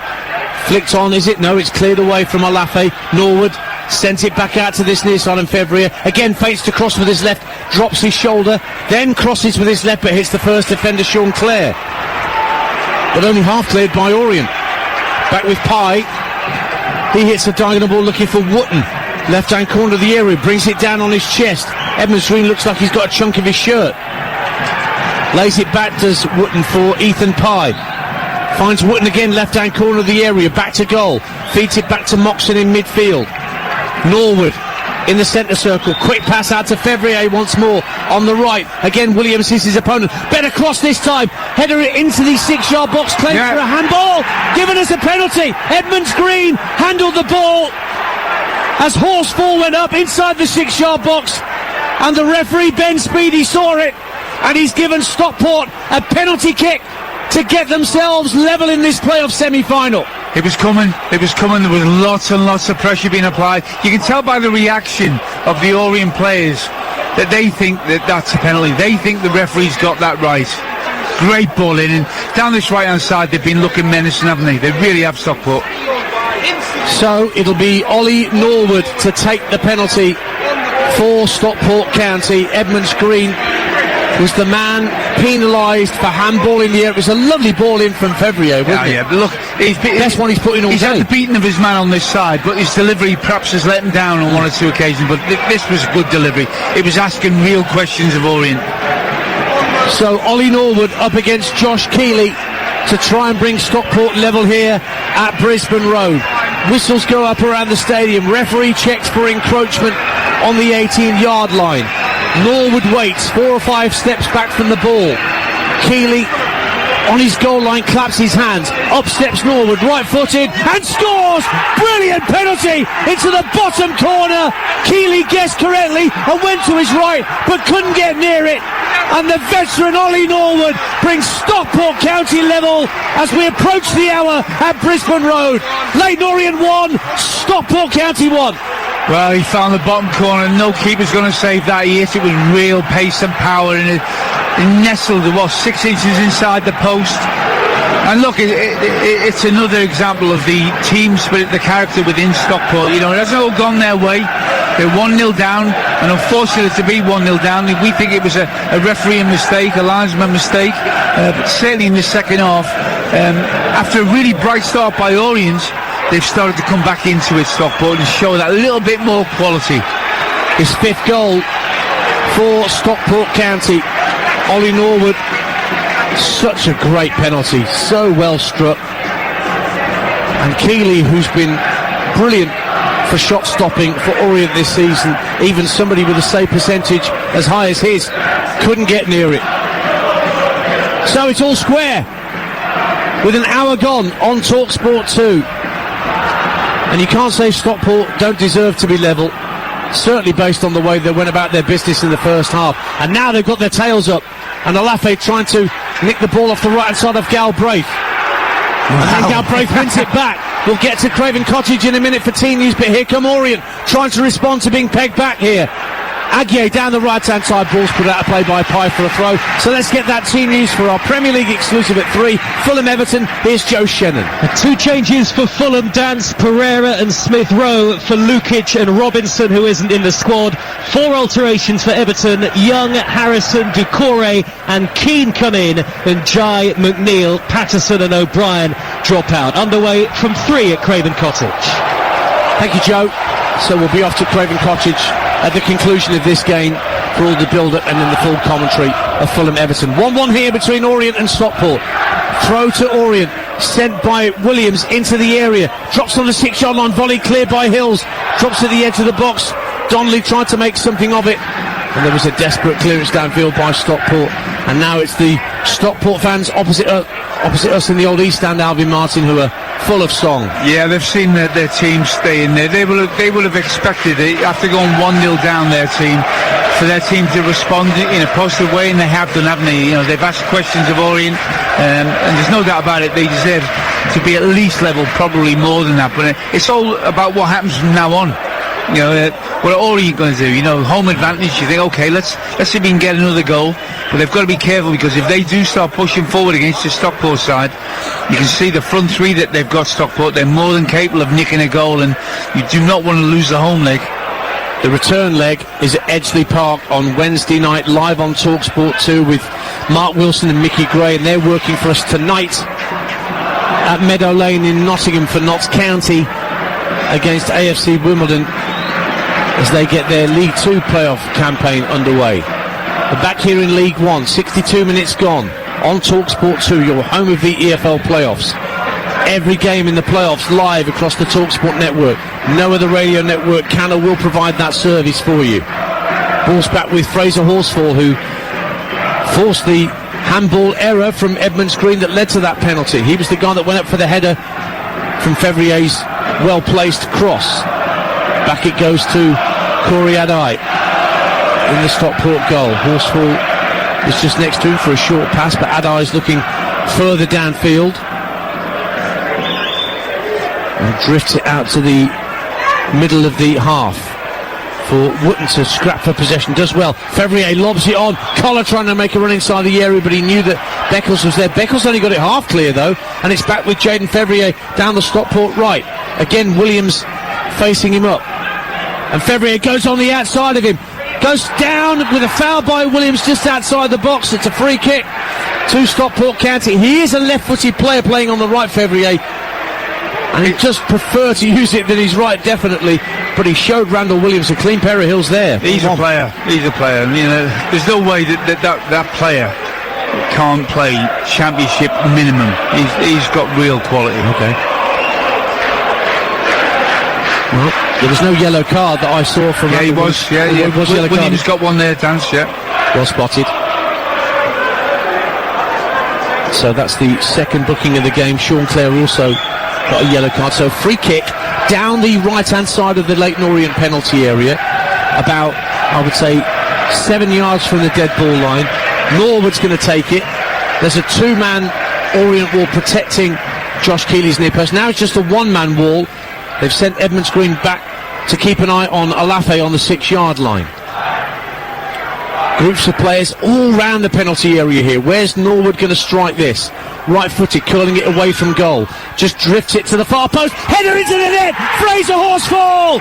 Flicked on, is it? No, it's cleared away from Olafe. Norwood sent it back out to this near side, and Fevrier again feints to cross with his left, drops his shoulder, then crosses with his left, but hits the first defender, Sean Clare. But only half cleared by Orient. Back with Pye. He hits a diagonal ball looking for Wootton. Left-hand corner of the area, brings it down on his chest. Edmonds Green looks like he's got a chunk of his shirt. Lays it back, does Wootton, for Ethan Pye. Finds Wootton again, left-hand corner of the area, back to goal. Feeds it back to Moxon in midfield. Norwood in the centre circle. Quick pass out to Fevrier once more on the right. Again, Williams is his opponent. Better cross this time. Header it into the 6-yard box. Claimed for a handball. Given us a penalty. Edmonds Green handled the ball as Horsfall went up inside the 6-yard box. And the referee, Ben Speedy, saw it. And he's given Stockport a penalty kick to get themselves level in this playoff semi-final. It was coming, there was lots and lots of pressure being applied. You can tell by the reaction of the Orient players that they think that that's a penalty. They think the referee's got that right. Great ball in, and down this right-hand side they've been looking menacing, haven't they? They really have, Stockport. So it'll be Ollie Norwood to take the penalty for Stockport County. Edmonds Green was the man penalised for handball in the air. It was a lovely ball in from Fevrier, wasn't it? Yeah, but look, that's one he's put in all day. He's had the beating of his man on this side, but his delivery perhaps has let him down on one or two occasions, but this was a good delivery. It was asking real questions of Orient. So Ollie Norwood up against Josh Keeley to try and bring Stockport level here at Brisbane Road. Whistles go up around the stadium. Referee checks for encroachment on the 18-yard line. Norwood waits 4 or 5 steps back from the ball. Keeley on his goal line claps his hands. Up steps Norwood, right-footed, and scores! Brilliant penalty into the bottom corner. Keeley guessed correctly and went to his right, but couldn't get near it. And the veteran Ollie Norwood brings Stockport County level as we approach the hour at Brisbane Road. Leyton Orient 1, Stockport County 1. Well, he found the bottom corner. No keeper's going to save that. He hit it with real pace and power, and it nestled, 6 inches inside the post. And look, it's another example of the team spirit, the character within Stockport. You know, it hasn't all gone their way. They're 1-0 down, and unfortunately to be 1-0 down, we think it was a refereeing mistake, a linesman mistake. But certainly in the second half, after a really bright start by Orient, they've started to come back into it, Stockport, and show that little bit more quality. His 5th goal for Stockport County. Ollie Norwood, such a great penalty, so well struck. And Keeley, who's been brilliant for shot stopping for Orient this season, even somebody with a save percentage as high as his, couldn't get near it. So it's all square with an hour gone on TalkSport 2. And you can't say Stockport don't deserve to be level, certainly based on the way they went about their business in the first half. And now they've got their tails up, and Olafe trying to nick the ball off the right hand side of Galbraith. Wow. And then Galbraith wins it back. We'll get to Craven Cottage in a minute for team news, but here come Orient trying to respond to being pegged back here. Aguier down the right-hand side, ball's put out of play by Pye for a throw. So let's get that team news for our Premier League exclusive at 3. Fulham-Everton, here's Joe Shannon. 2 changes for Fulham, Dance, Pereira and Smith Rowe for Lukic and Robinson, who isn't in the squad. 4 alterations for Everton, Young, Harrison, Doucouré and Keane come in, and Jai, McNeil, Patterson and O'Brien drop out. Underway from 3 at Craven Cottage. Thank you, Joe. So we'll be off to Craven Cottage at the conclusion of this game for all the build-up and then the full commentary of Fulham-Everton. 1-1 here between Orient and Stockport. Throw to Orient, sent by Williams into the area. Drops on the 6-yard line, volley cleared by Hills. Drops to the edge of the box. Donnelly tried to make something of it. And there was a desperate clearance downfield by Stockport. And now it's the Stockport fans opposite us in the old East Stand, Alvin Martin, who are full of song. Yeah, they've seen their team stay in there. They will have expected it after going 1-0 down their team, for their team to respond in a positive way, and they have done, haven't they? You know, they've asked questions of Orient, and there's no doubt about it, they deserve to be at least level, probably more than that. But it's all about what happens from now on. You know, what are Orient going to do? You know, home advantage, you think, okay, let's see if we can get another goal. But they've got to be careful, because if they do start pushing forward against the Stockport side, you can see the front three that they've got, Stockport, they're more than capable of nicking a goal, and you do not want to lose the home leg. The return leg is at Edgeley Park on Wednesday night, live on TalkSport 2 with Mark Wilson and Mickey Gray, and they're working for us tonight at Meadow Lane in Nottingham for Notts County against AFC Wimbledon as they get their League 2 playoff campaign underway. But back here in League 1, 62 minutes gone on TalkSport 2, your home of the EFL playoffs. Every game in the playoffs live across the TalkSport network. No other radio network can or will provide that service for you. Ball's back with Fraser Horsfall, who forced the handball error from Edmonds Green that led to that penalty. He was the guy that went up for the header from Fevrier's well-placed cross. Back it goes to Corey Adai in the Stockport goal. Horsfall is just next to him for a short pass, but Adai's looking further downfield and drifts it out to the middle of the half for Wootton to scrap for possession. Does well. Fevrier lobs it on. Collar trying to make a run inside the area, but he knew that Beckles was there. Beckles only got it half clear though, and it's back with Jaden Fevrier down the Stockport right. Again, Williams facing him up, and Fevrier goes on the outside of him, goes down with a foul by Williams just outside the box. It's a free kick to Stockport County. He is a left-footed player playing on the right, Fevrier, and he just prefer to use it than his right, definitely. But he showed Randall Williams a clean pair of heels there. He's a player. He's a player. You know, there's no way that player can't play championship minimum. He's got real quality. Okay. Well, there was no yellow card that I saw from. Yeah, he was. Yeah. Williams got one there, Dance. Yeah. Well spotted. So that's the second booking of the game. Sean Clare also got a yellow card. So free kick down the right-hand side of the Leyton Orient penalty area, about, I would say, 7 yards from the dead ball line. Norwood's going to take it. There's a two-man Orient wall protecting Josh Keeley's near post. Now it's just a one-man wall. They've sent Edmonds Green back to keep an eye on Alafe on the 6-yard line. Groups of players all round the penalty area here. Where's Norwood going to strike this? Right-footed, curling it away from goal. Just drifts it to the far post. Header into the net. Fraser Horsfall.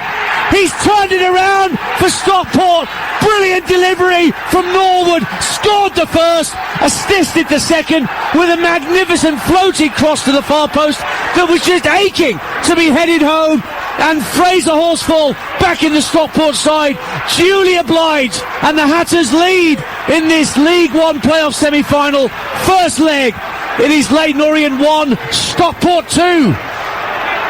He's turned it around for Stockport. Brilliant delivery from Norwood. Scored the first, assisted the second with a magnificent floating cross to the far post that was just aching to be headed home. And Fraser Horsfall back in the Stockport side, duly obliged, and the Hatters lead in this League One playoff semi-final. First leg, it is Leyton Orient 1, Stockport 2.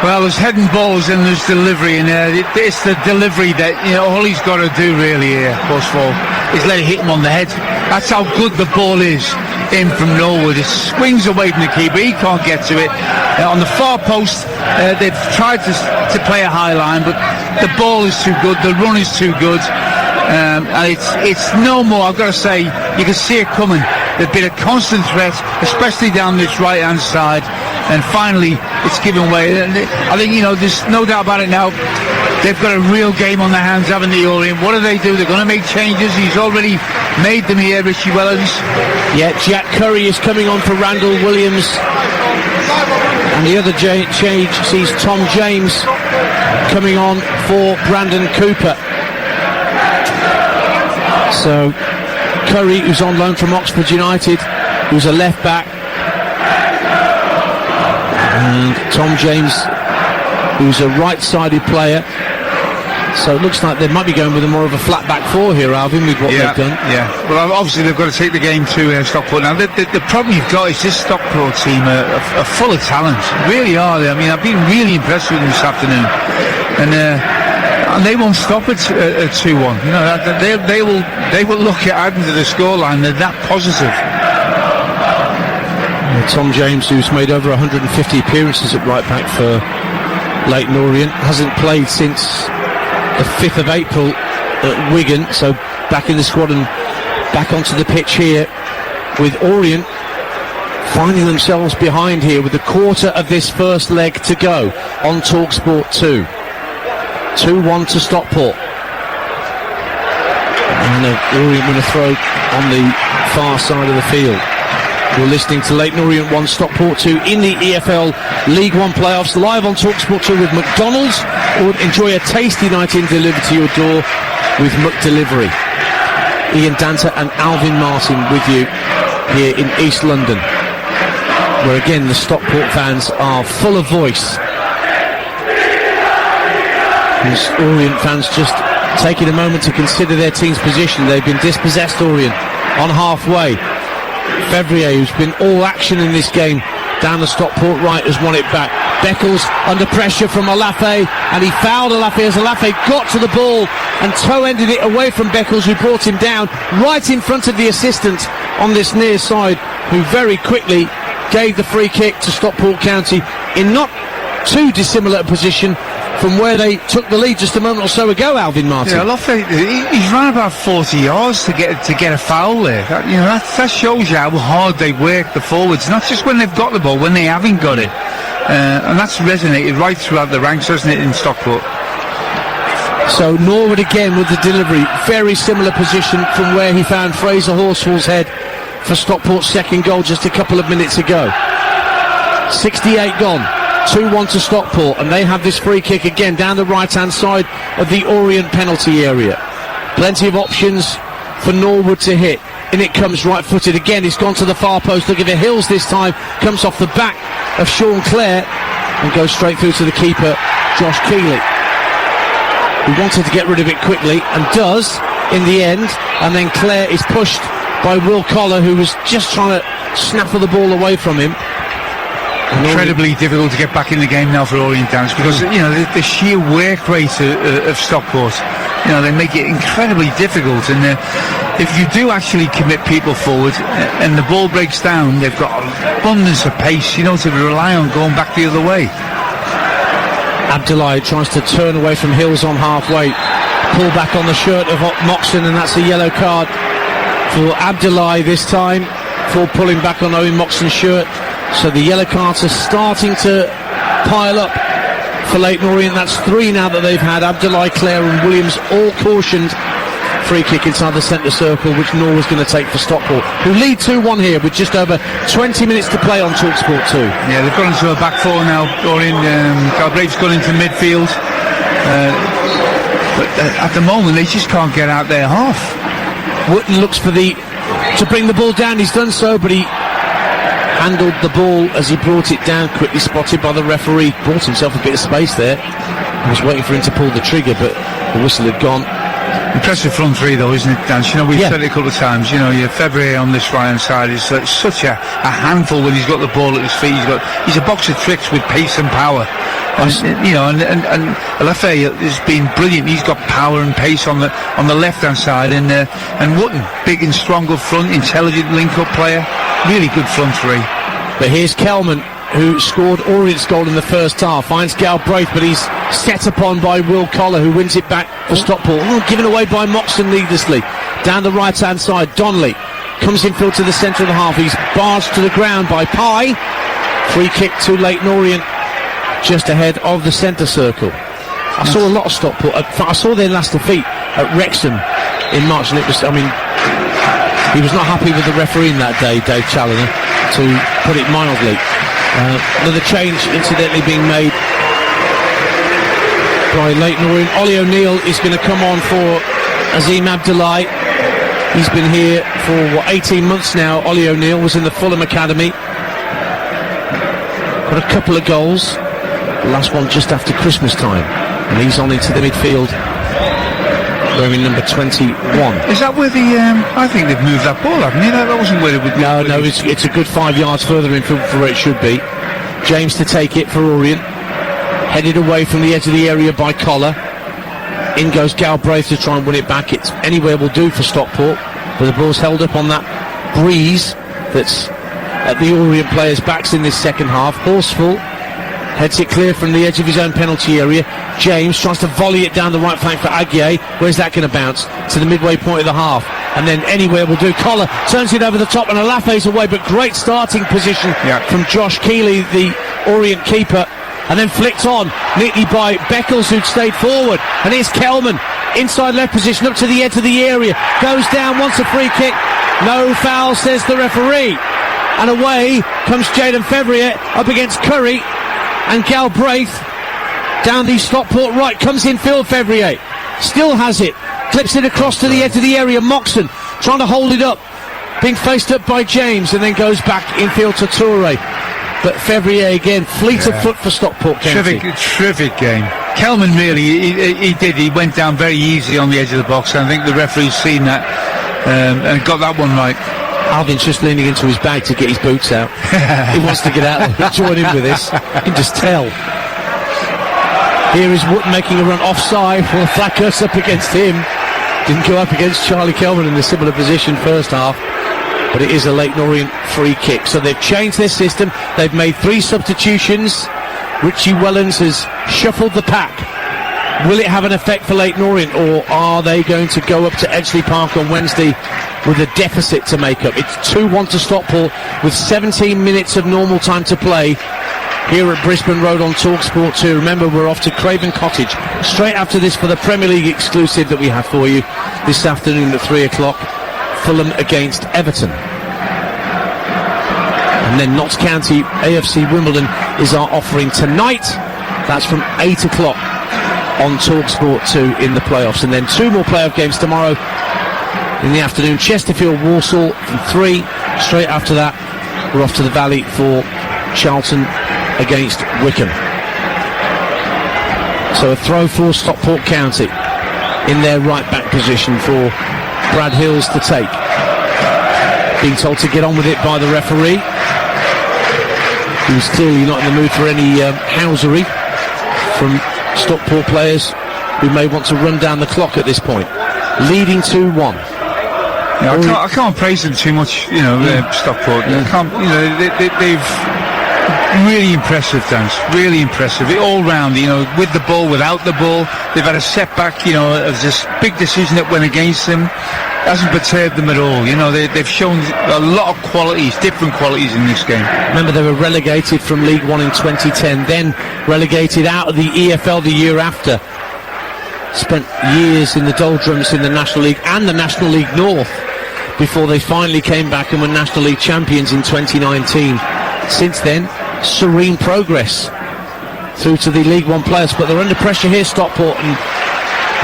Well, there's head and balls and there's delivery in there. It's the delivery that, you know, all he's got to do really here, Horsfall, is let it hit him on the head. That's how good the ball is in from Norwood. It swings away from the keeper. He can't get to it. On the far post, they've tried to play a high line, but the ball is too good. The run is too good. And it's no more. I've got to say, you can see it coming. There's been a constant threat, especially down this right-hand side. And finally, it's given way. I think, you know, there's no doubt about it now. They've got a real game on their hands, haven't they, Orient? What do? They're going to make changes. He's already made them here, Richie Wellens. Yeah, Jack Curry is coming on for Randall Williams. And the other change sees Tom James coming on for Brandon Cooper. So, Curry, who's on loan from Oxford United, who's a left back. And Tom James who's a right-sided player. So it looks like they might be going with more of a flat back four here, Alvin, with what they've done. Yeah, well, obviously they've got to take the game to Stockport. Now, the problem you've got is this Stockport team are full of talent. Really are. I mean, I've been really impressed with them this afternoon. And they won't stop at 2-1. You know, they will look at adding to the scoreline. They're that positive. Tom James, who's made over 150 appearances at right back for Leyton Orient, hasn't played since the 5th of April at Wigan, so back in the squad and back onto the pitch here with Orient finding themselves behind here with a quarter of this first leg to go on TalkSport 2. 2-1 to Stockport. And Orient with a throw on the far side of the field. You're listening to Leyton Orient 1, Stockport 2 in the EFL League 1 playoffs, live on TalkSport 2 with McDonald's. Or enjoy a tasty night in delivered to your door with McDelivery. Ian Danta and Alvin Martin with you here in East London, where again the Stockport fans are full of voice. As Orient fans just taking a moment to consider their team's position. They've been dispossessed, Orient, on halfway. Fevrier, who's been all action in this game down the Stockport right, has won it back. Beckles under pressure from Alafe, and he fouled Alafe as Alafe got to the ball and toe-ended it away from Beckles, who brought him down right in front of the assistant on this near side, who very quickly gave the free kick to Stockport County in not too dissimilar a position from where they took the lead just a moment or so ago, Alvin Martin. Yeah, Alafe, he's run about 40 yards to get a foul there. That shows you how hard they work the forwards, not just when they've got the ball, when they haven't got it. And that's resonated right throughout the ranks, hasn't it, in Stockport? So Norwood again with the delivery, very similar position from where he found Fraser Horsfall's head for Stockport's second goal just a couple of minutes ago. 68 gone, 2-1 to Stockport, and they have this free kick again down the right-hand side of the Orient penalty area. Plenty of options for Norwood to hit. In it comes right-footed again. It's gone to the far post. Looking for Hills this time. Comes off the back of Sean Clare and goes straight through to the keeper, Josh Keeley, who wanted to get rid of it quickly and does in the end. And then Clare is pushed by Will Collar, who was just trying to snaffle the ball away from him. Incredibly difficult to get back in the game now for Orient Dance, because the sheer work rate of Stockport, they make it incredibly difficult. And if you do actually commit people forward and the ball breaks down, they've got abundance of pace, to rely on going back the other way. Abdullahi tries to turn away from Hills on halfway, pull back on the shirt of Moxon, and that's a yellow card for Abdullahi this time for pulling back on Owen Moxon's shirt. So the yellow cards are starting to pile up for Leyton Orient. That's 3 now that they've had. Abdullahi, Clare and Williams all cautioned. Free kick inside the centre circle, which Norwood's going to take for Stockport, who lead 2-1 here with just over 20 minutes to play on TalkSport 2. Yeah, they've gone into a back four now, Orient. Galbraith's gone into midfield. But at the moment, they just can't get out their half. Wootton looks for to bring the ball down. He's done so, but he handled the ball as he brought it down, quickly spotted by the referee. Brought himself a bit of space there. I was waiting for him to pull the trigger, but the whistle had gone. Impressive front three though, isn't it, Dan? We've said it a couple of times, your Fevrier on this right hand side is such a handful when he's got the ball at his feet. He's a box of tricks with pace and power. And Alafe has been brilliant. He's got power and pace on the left hand side, and Wootton, big and strong up front, intelligent link up player, really good front three. But here's Kelman, who scored Orient's goal in the first half, finds Galbraith, but he's set upon by Will Collar, who wins it back for Stockport. Given away by Moxon needlessly. Down the right-hand side, Donnelly comes infield to the centre of the half. He's barged to the ground by Pye. Free kick to Leyton Orient, just ahead of the centre circle. I saw a lot of Stockport. I saw their last defeat at Wrexham in March, and he was not happy with the refereeing that day, Dave Challoner, to put it mildly. Another change incidentally being made by Leyton Orient. Ollie O'Neill is going to come on for Azim Abdullahi. He's been here for 18 months now. Ollie O'Neill was in the Fulham Academy, got a couple of goals, The last one just after Christmas time. And he's on into the midfield, wearing number 21. Is that where the... I think they've moved that ball, haven't they? That wasn't where it would be. No, it's a good 5 yards further in for where it should be. James to take it for Orient. Headed away from the edge of the area by Collar. In goes Galbraith to try and win it back. It's anywhere will do for Stockport, but the ball's held up on that breeze that's at the Orient players' backs in this second half. Horsfall heads it clear from the edge of his own penalty area. James tries to volley it down the right flank for Aguier. Where's that going to bounce? To the midway point of the half. And then anywhere will do. Collar turns it over the top and Alafe's away, but great starting position from Josh Keeley, the Orient keeper. And then flicked on neatly by Beckles, who'd stayed forward. And here's Kelman, inside left position, up to the edge of the area. Goes down, wants a free kick. No foul, says the referee. And away comes Jaden Fevrier up against Curry. And Galbraith down the Stockport right, comes in field Fevrier. Still has it, clips it across to the edge of the area. Moxon trying to hold it up, being faced up by James, and then goes back infield to Toure. But Fevrier again, fleet of foot for Stockport County. Terrific game. Kelman really, he went down very easy on the edge of the box. I think the referee's seen that and got that one right. Alvin's just leaning into his bag to get his boots out. He wants to get out and join in with this. You can just tell. Here is Wootton making a run offside. Well, Thacker's up against him. Didn't go up against Charlie Kelman in a similar position first half. But it is a Leyton Orient free kick. So they've changed their system. They've made 3 substitutions. Richie Wellens has shuffled the pack. Will it have an effect for Leyton Orient, or are they going to go up to Edgeley Park on Wednesday with a deficit to make up? It's 2-1 to Stockport with 17 minutes of normal time to play here at Brisbane Road on TalkSport 2. Remember, we're off to Craven Cottage straight after this for the Premier League exclusive that we have for you this afternoon at 3 o'clock. Fulham against Everton. And then Notts County AFC Wimbledon is our offering tonight. That's from 8 o'clock on TalkSport 2 in the playoffs. And then 2 more playoff games tomorrow in the afternoon. Chesterfield Walsall from 3. Straight after that, we're off to the Valley for Charlton against Wickham. So a throw for Stockport County in their right back position for Brad Hills to take. Being told to get on with it by the referee, who's clearly not in the mood for any housery from Stockport players who may want to run down the clock at this point. Leading 2-1. Yeah, I can't praise them too much, Stockport. I can't, they've really impressive, Dance. Really impressive. All round, with the ball, without the ball. They've had a setback, of this big decision that went against them. Hasn't perturbed them at all. They've shown a lot of qualities, different qualities in this game. Remember, they were relegated from League One in 2010, then relegated out of the EFL the year after. Spent years in the doldrums in the National League and the National League North before they finally came back and were National League champions in 2019. Since then, serene progress through to the League One playoffs, but they're under pressure here, Stockport, and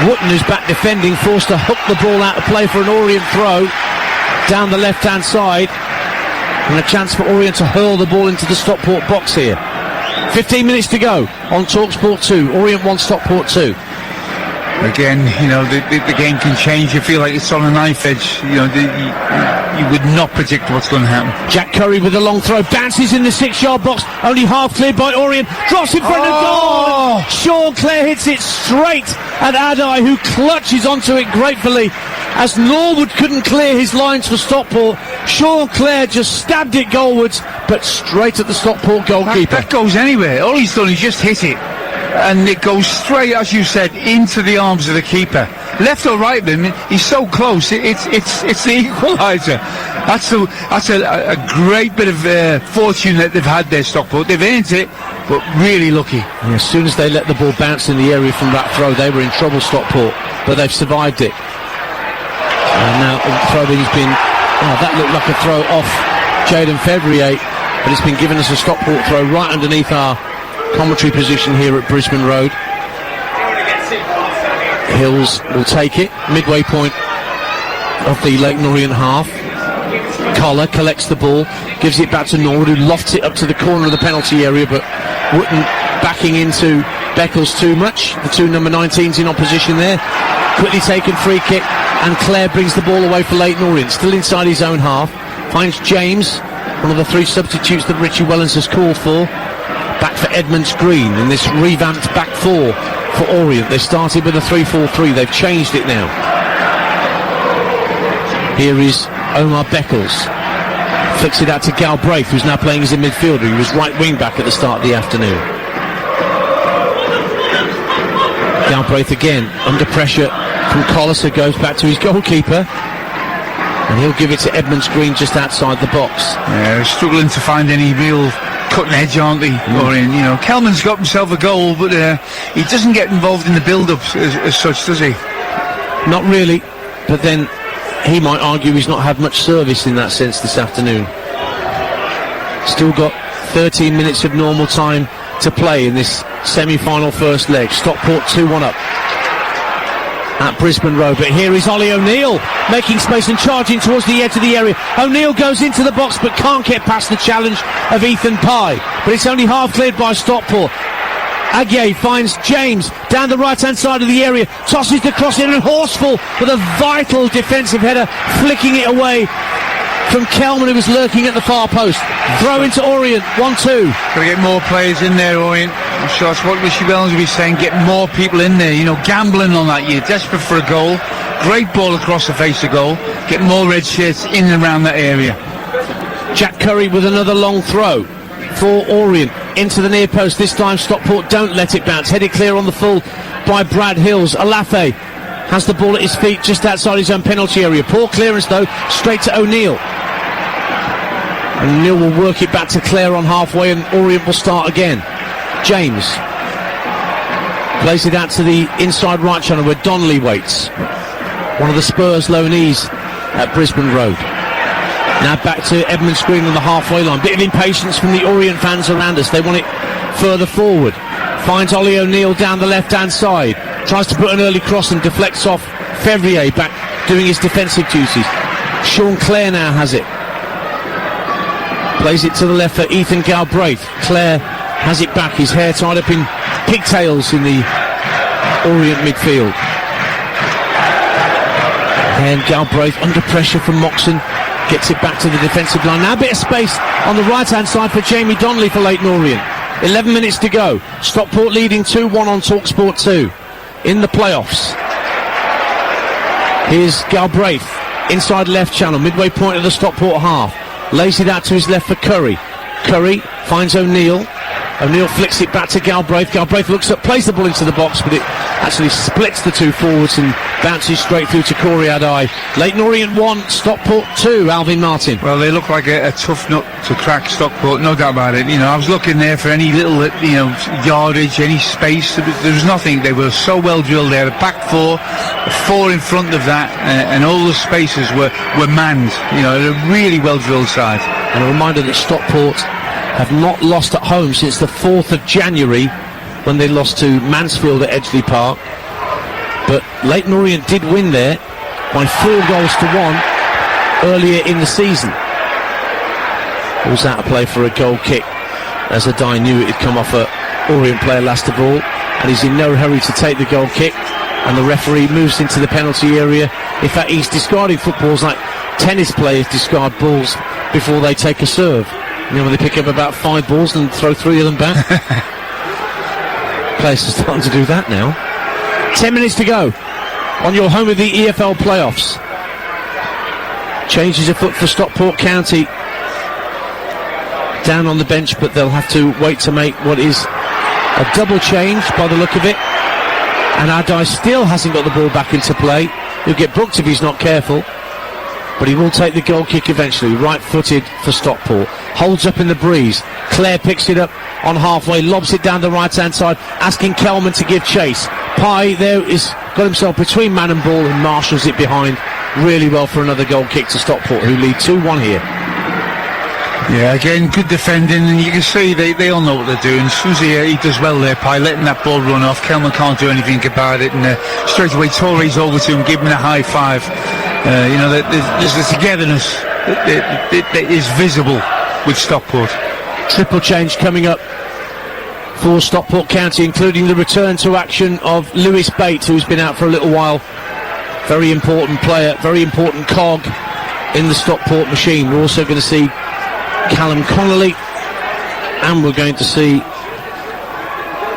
Wootton, who's back defending, forced to hook the ball out of play for an Orient throw down the left-hand side, and a chance for Orient to hurl the ball into the Stockport box here. 15 minutes to go on TalkSport 2. Orient 1, Stockport 2. Again, the game can change. You feel like it's on a knife edge. You would not predict what's going to happen. Jack Curry with a long throw, bounces in the 6-yard box, only half cleared by Orient, drops in front of goal. Sean Clare hits it straight at Adai, who clutches onto it gratefully. As Norwood couldn't clear his lines for Stockport, Sean Clare just stabbed it goalwards, but straight at the Stockport goalkeeper. That goes anywhere. All he's done is just hit it. And it goes straight, as you said, into the arms of the keeper. Left or right of him, he's so close. It's the equaliser. That's a great bit of fortune that they've had there, Stockport. They've earned it, but really lucky. Yeah, as soon as they let the ball bounce in the area from that throw, they were in trouble, Stockport, but they've survived it. And now the throw-in's been... that looked like a throw off Jaden Fevrier, but it's been given us a Stockport throw right underneath our commentary position here at Brisbane Road. Hills will take it, midway point of the Leyton Orient half. Collar collects the ball, gives it back to Norwood, who lofts it up to the corner of the penalty area, but Wootton backing into Beckles too much. The two number 19s in opposition there. Quickly taken free kick, and Clare brings the ball away for Leyton Orient. Still inside his own half. Finds James, one of the three substitutes that Richie Wellens has called for. Back for Edmonds Green in this revamped back four for Orient. They started with a 3-4-3. They've changed it now. Here is Omar Beckles. Flicks it out to Galbraith, who's now playing as a midfielder. He was right wing back at the start of the afternoon. Galbraith again under pressure from Colliser, goes back to his goalkeeper, and he'll give it to Edmonds Green just outside the box. Yeah, they're struggling to find any real cutting edge, aren't they? Orient, you know, Kelman's got himself a goal, but he doesn't get involved in the build-up as such, does he? Not really, but then he might argue he's not had much service in that sense this afternoon. Still got 13 minutes of normal time to play in this semi-final first leg. Stockport 2-1 up at Brisbane Road, but here is Ollie O'Neill making space and charging towards the edge of the area. O'Neill goes into the box but can't get past the challenge of Ethan Pye, but it's only half cleared by Stockport. Aguiar finds James down the right hand side of the area, tosses the cross in, and Horsfall with a vital defensive header, flicking it away from Kelman, who was lurking at the far post. Throw into Orient, 1-2. Got to get more players in there, Orient. I'm sure that's what Richie Wellens will be saying. Get more people in there. You know, gambling on that. You're desperate for a goal. Great ball across the face of goal. Get more red shirts in and around that area. Jack Curry with another long throw for Orient into the near post. This time Stockport don't let it bounce. Headed clear on the full by Brad Hills. Alafe has the ball at his feet just outside his own penalty area. Poor clearance though, straight to O'Neill. And O'Neill will work it back to Clare on halfway, and Orient will start again. James plays it out to the inside right channel where Donnelly waits. One of the Spurs loanees at Brisbane Road. Now back to Edmonds Green on the halfway line. Bit of impatience from the Orient fans around us. They want it further forward. Finds Ollie O'Neill down the left-hand side. Tries to put an early cross and deflects off Fevrier, back doing his defensive duties. Sean Clare now has it. Plays it to the left for Ethan Galbraith. Clare has it back. His hair tied up in pigtails in the Orient midfield. And Galbraith under pressure from Moxon. Gets it back to the defensive line. Now a bit of space on the right-hand side for Jamie Donnelly for Leyton Orient. 11 minutes to go. Stockport leading 2-1 on TalkSport 2 in the playoffs. Here's Galbraith, inside left channel, midway point of the Stockport half. Lays it out to his left for Curry. Curry finds O'Neill. O'Neill flicks it back to Galbraith. Galbraith looks up, plays the ball into the box, but it actually splits the two forwards and bounces straight through to Corey Adai. Leyton Orient 1, Stockport 2, Alvin Martin. Well, they look like a tough nut to crack, Stockport, no doubt about it. You know, I was looking there for any little, yardage, any space. There was nothing. They were so well drilled there. The back four in front of that, and all the spaces were manned. You know, they're a really well drilled side. And a reminder that Stockport have not lost at home since the 4th of January when they lost to Mansfield at Edgeley Park. But Leyton Orient did win there by 4 goals to 1 earlier in the season. Ball's out of play for a goal kick, as Adai knew it had come off a Orient player last of all, and he's in no hurry to take the goal kick, and the referee moves into the penalty area. In fact, he's discarding footballs like tennis players discard balls before they take a serve. You know, when they pick up about 5 balls and throw 3 of them back. Players are starting to do that now. 10 minutes to go on your home of the EFL playoffs. Changes afoot for Stockport County. Down on the bench, but they'll have to wait to make what is a double change by the look of it. And Adai still hasn't got the ball back into play. He'll get booked if he's not careful. But he will take the goal kick eventually. Right-footed for Stockport. Holds up in the breeze. Clare picks it up on halfway, lobs it down the right-hand side, asking Kelman to give chase. Pye there is got himself between man and ball and marshals it behind really well for another goal kick to Stockport, who lead 2-1 here. Yeah, again, good defending, and you can see they all know what they're doing. As soon as he does well there, Pye letting that ball run off. Kelman can't do anything about it, and straight away Torres over to him, giving him a high five. There's the togetherness that is visible with Stockport. Triple change coming up for Stockport County, including the return to action of Lewis Bates, who's been out for a little while. Very important player, very important cog in the Stockport machine. We're also going to see Callum Connolly, and we're going to see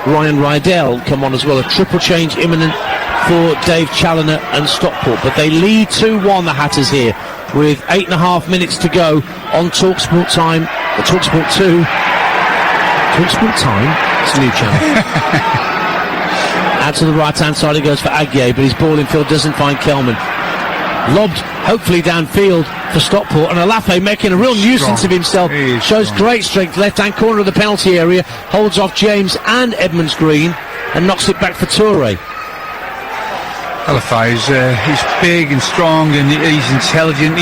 Ryan Rydell come on as well. A triple change imminent for Dave Challoner and Stockport, but they lead 2-1, the Hatters, here with 8.5 minutes to go on TalkSport time. TalkSport 2. TalkSport time? It's a new channel. Out to the right hand side it goes for Aguier, but his ball in field doesn't find Kelman. Lobbed hopefully downfield for Stockport, and Alafe making a real nuisance of himself. Shows great strength, left hand corner of the penalty area, holds off James and Edmonds Green and knocks it back for Toure. Alafe he's big and strong, and he's intelligent.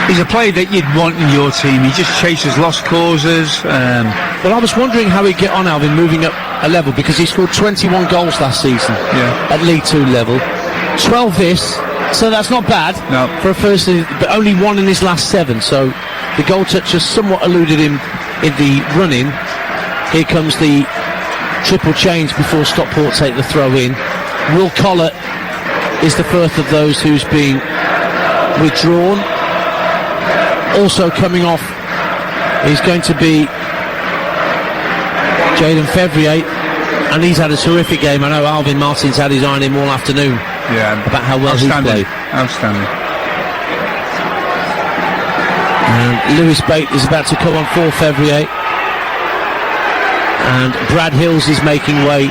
He's a player that you'd want in your team. He just chases lost causes. Well, I was wondering how he'd get on, Alvin, moving up a level, because he scored 21 goals last season at League 2 level. 12 this, so that's not bad for a first, but only 1 in his last 7, so the goal touch has somewhat eluded him in the run-in. Here comes the triple change before Stockport take the throw in. Will Collett is the first of those who's being withdrawn. Also coming off is going to be Jayden Fevrier, and he's had a terrific game. I know Alvin Martin's had his eye on him all afternoon about how well he's played. Outstanding. And Lewis Bates is about to come on for Fevrier, and Brad Hills is making way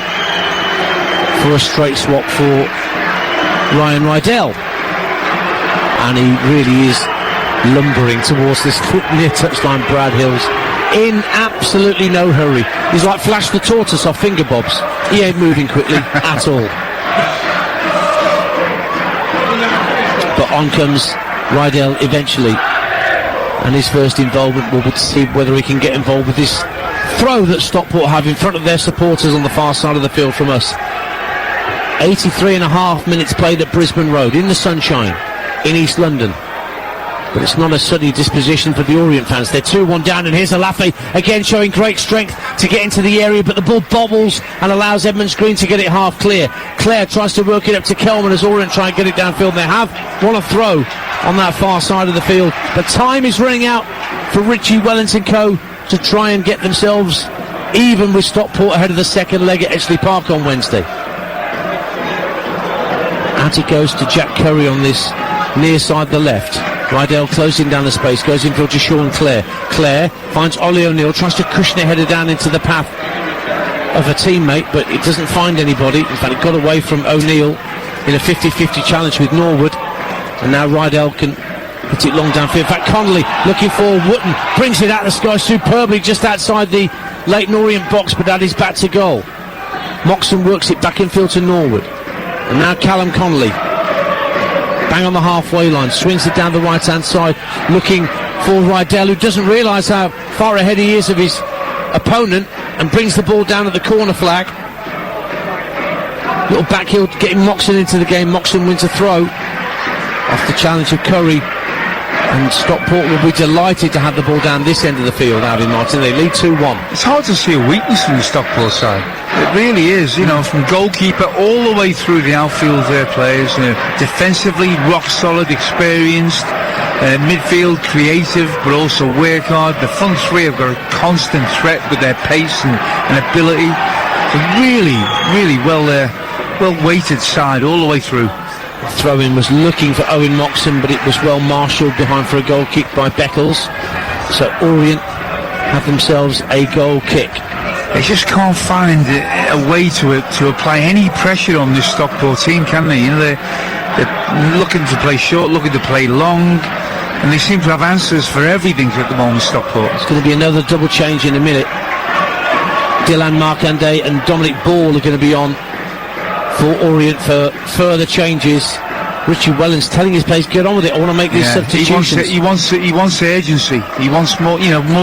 for a straight swap for Ryan Rydell, and he really is lumbering towards this near touchline. Brad Hills in absolutely no hurry. He's like Flash the Tortoise off Finger Bobs. He ain't moving quickly at all. But on comes Rydell eventually, and his first involvement will be to see whether he can get involved with this throw that Stockport have in front of their supporters on the far side of the field from us. 83.5 minutes played at Brisbane Road in the sunshine in East London. But it's not a sunny disposition for the Orient fans. They're 2-1 down, and here's Alafe again showing great strength to get into the area, but the ball bobbles and allows Edmonds Green to get it half clear. Clare tries to work it up to Kelman as Orient try and get it downfield. They have won a throw on that far side of the field, but time is running out for Richie Wellington Co. to try and get themselves even with Stockport ahead of the second leg at Edgeley Park on Wednesday. Out it goes to Jack Curry on this near side the left. Rydell closing down the space, goes infield to Sean Clare. Clare finds Ollie O'Neill, tries to cushion it header down into the path of a teammate, but it doesn't find anybody. In fact, it got away from O'Neill in a 50-50 challenge with Norwood, and now Rydell can put it long downfield. In fact, Connolly looking for Wootton, brings it out of the sky superbly just outside the Leyton Orient box, but that is back to goal. Moxon works it back infield to Norwood, and now Callum Connolly bang on the halfway line, swings it down the right hand side, looking for Rydell, who doesn't realise how far ahead he is of his opponent, and brings the ball down at the corner flag. Little back heel getting Moxon into the game. Moxon wins a throw off the challenge of Curry, and Stockport will be delighted to have the ball down this end of the field. Alvin Martin, they lead 2-1. It's hard to see a weakness in the Stockport side. It really is, from goalkeeper all the way through the outfield players, defensively rock solid, experienced, midfield creative but also work hard. The front three have got a constant threat with their pace and ability. It's a really well weighted side all the way through. Throw-in was looking for Owen Moxon, but it was well marshalled behind for a goal kick by Beckles. So Orient have themselves a goal kick. They just can't find a way to apply any pressure on this Stockport team, can they? They're looking to play short, looking to play long, and they seem to have answers for everything at the moment, Stockport. It's going to be another double change in a minute. Dylan Markande and Dominic Ball are going to be on for Orient for further changes. Richie Wellens telling his players, get on with it, I want to make these substitutions. He wants urgency. He wants more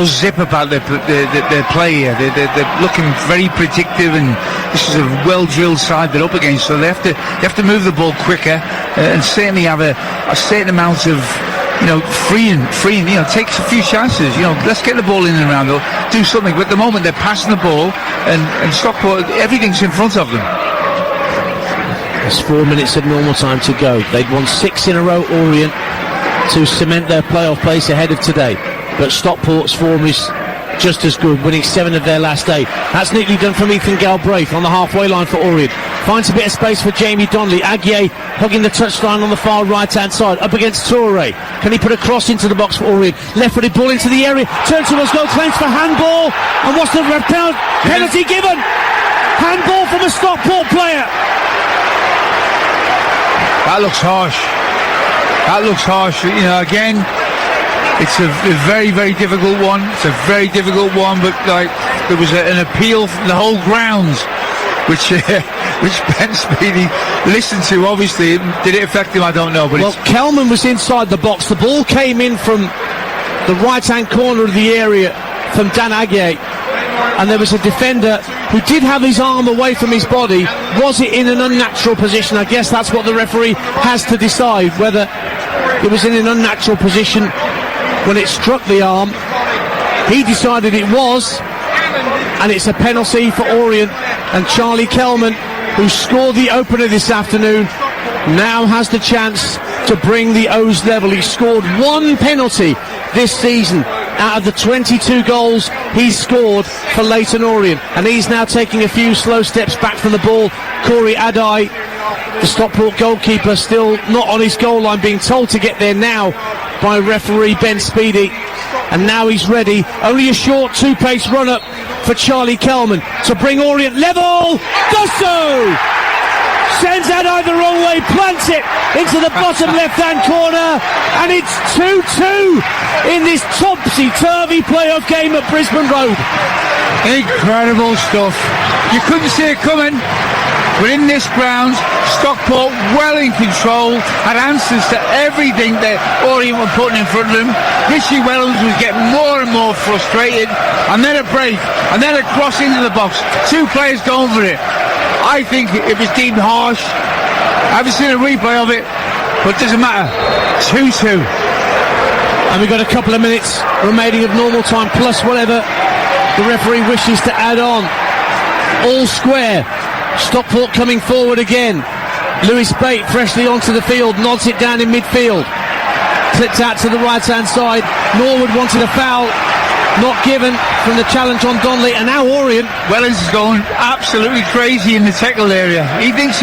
zip about their play here. They're looking very predictive, and this is a well-drilled side they're up against, so they have to move the ball quicker, and certainly have a certain amount of freeing, takes a few chances. Let's get the ball in and around, do something. But at the moment, they're passing the ball, and Stockport, everything's in front of them. There's 4 minutes of normal time to go. They'd won 6 in a row, Orient, to cement their playoff place ahead of today. But Stockport's form is just as good, winning 7 of their last 8. That's neatly done from Ethan Galbraith on the halfway line for Orient. Finds a bit of space for Jamie Donnelly. Aguier hugging the touchline on the far right-hand side, up against Toure. Can he put a cross into the box for Orient? Left-footed ball into the area. Turns towards goal, claims for handball. And what's the penalty given? Handball from a Stockport player. That looks harsh. Again, it's a very, very difficult one. It's a very difficult one, but there was an appeal from the whole grounds, which Ben Speedy listened to. Obviously, did it affect him? I don't know. But Kelman was inside the box. The ball came in from the right-hand corner of the area from Dan Aguier, and there was a defender who did have his arm away from his body. Was it in an unnatural position? I guess that's what the referee has to decide, whether it was in an unnatural position when it struck the arm. He decided it was, and it's a penalty for Orient. And Charlie Kelman, who scored the opener this afternoon, now has the chance to bring the O's level. He scored 1 penalty this season out of the 22 goals he's scored for Leyton Orient, and he's now taking a few slow steps back from the ball. Corey Adai, the Stockport goalkeeper, still not on his goal line, being told to get there now by referee Ben Speedy, and now he's ready. Only a short 2-pace run-up for Charlie Kelman to bring Orient level. Does so! Sends Adai the wrong way, plants it into the bottom left-hand corner, and it's 2-2 in this topsy-turvy playoff game at Brisbane Road. Incredible stuff. You couldn't see it coming. But in this ground, Stockport well in control, had answers to everything that Orient were putting in front of them. Richie Wellens was getting more and more frustrated, and then a break, and then a cross into the box. 2 players going for it. I think it was deemed harsh. I haven't seen a replay of it, but it doesn't matter. 2-2. And we've got a couple of minutes remaining of normal time, plus whatever the referee wishes to add on. All square. Stockport coming forward again. Lewis Bate freshly onto the field, nods it down in midfield. Clipped out to the right-hand side. Norwood wanted a foul, not given from the challenge on Donnelly, and now Orient. Wellens is going absolutely crazy in the tackle area. He thinks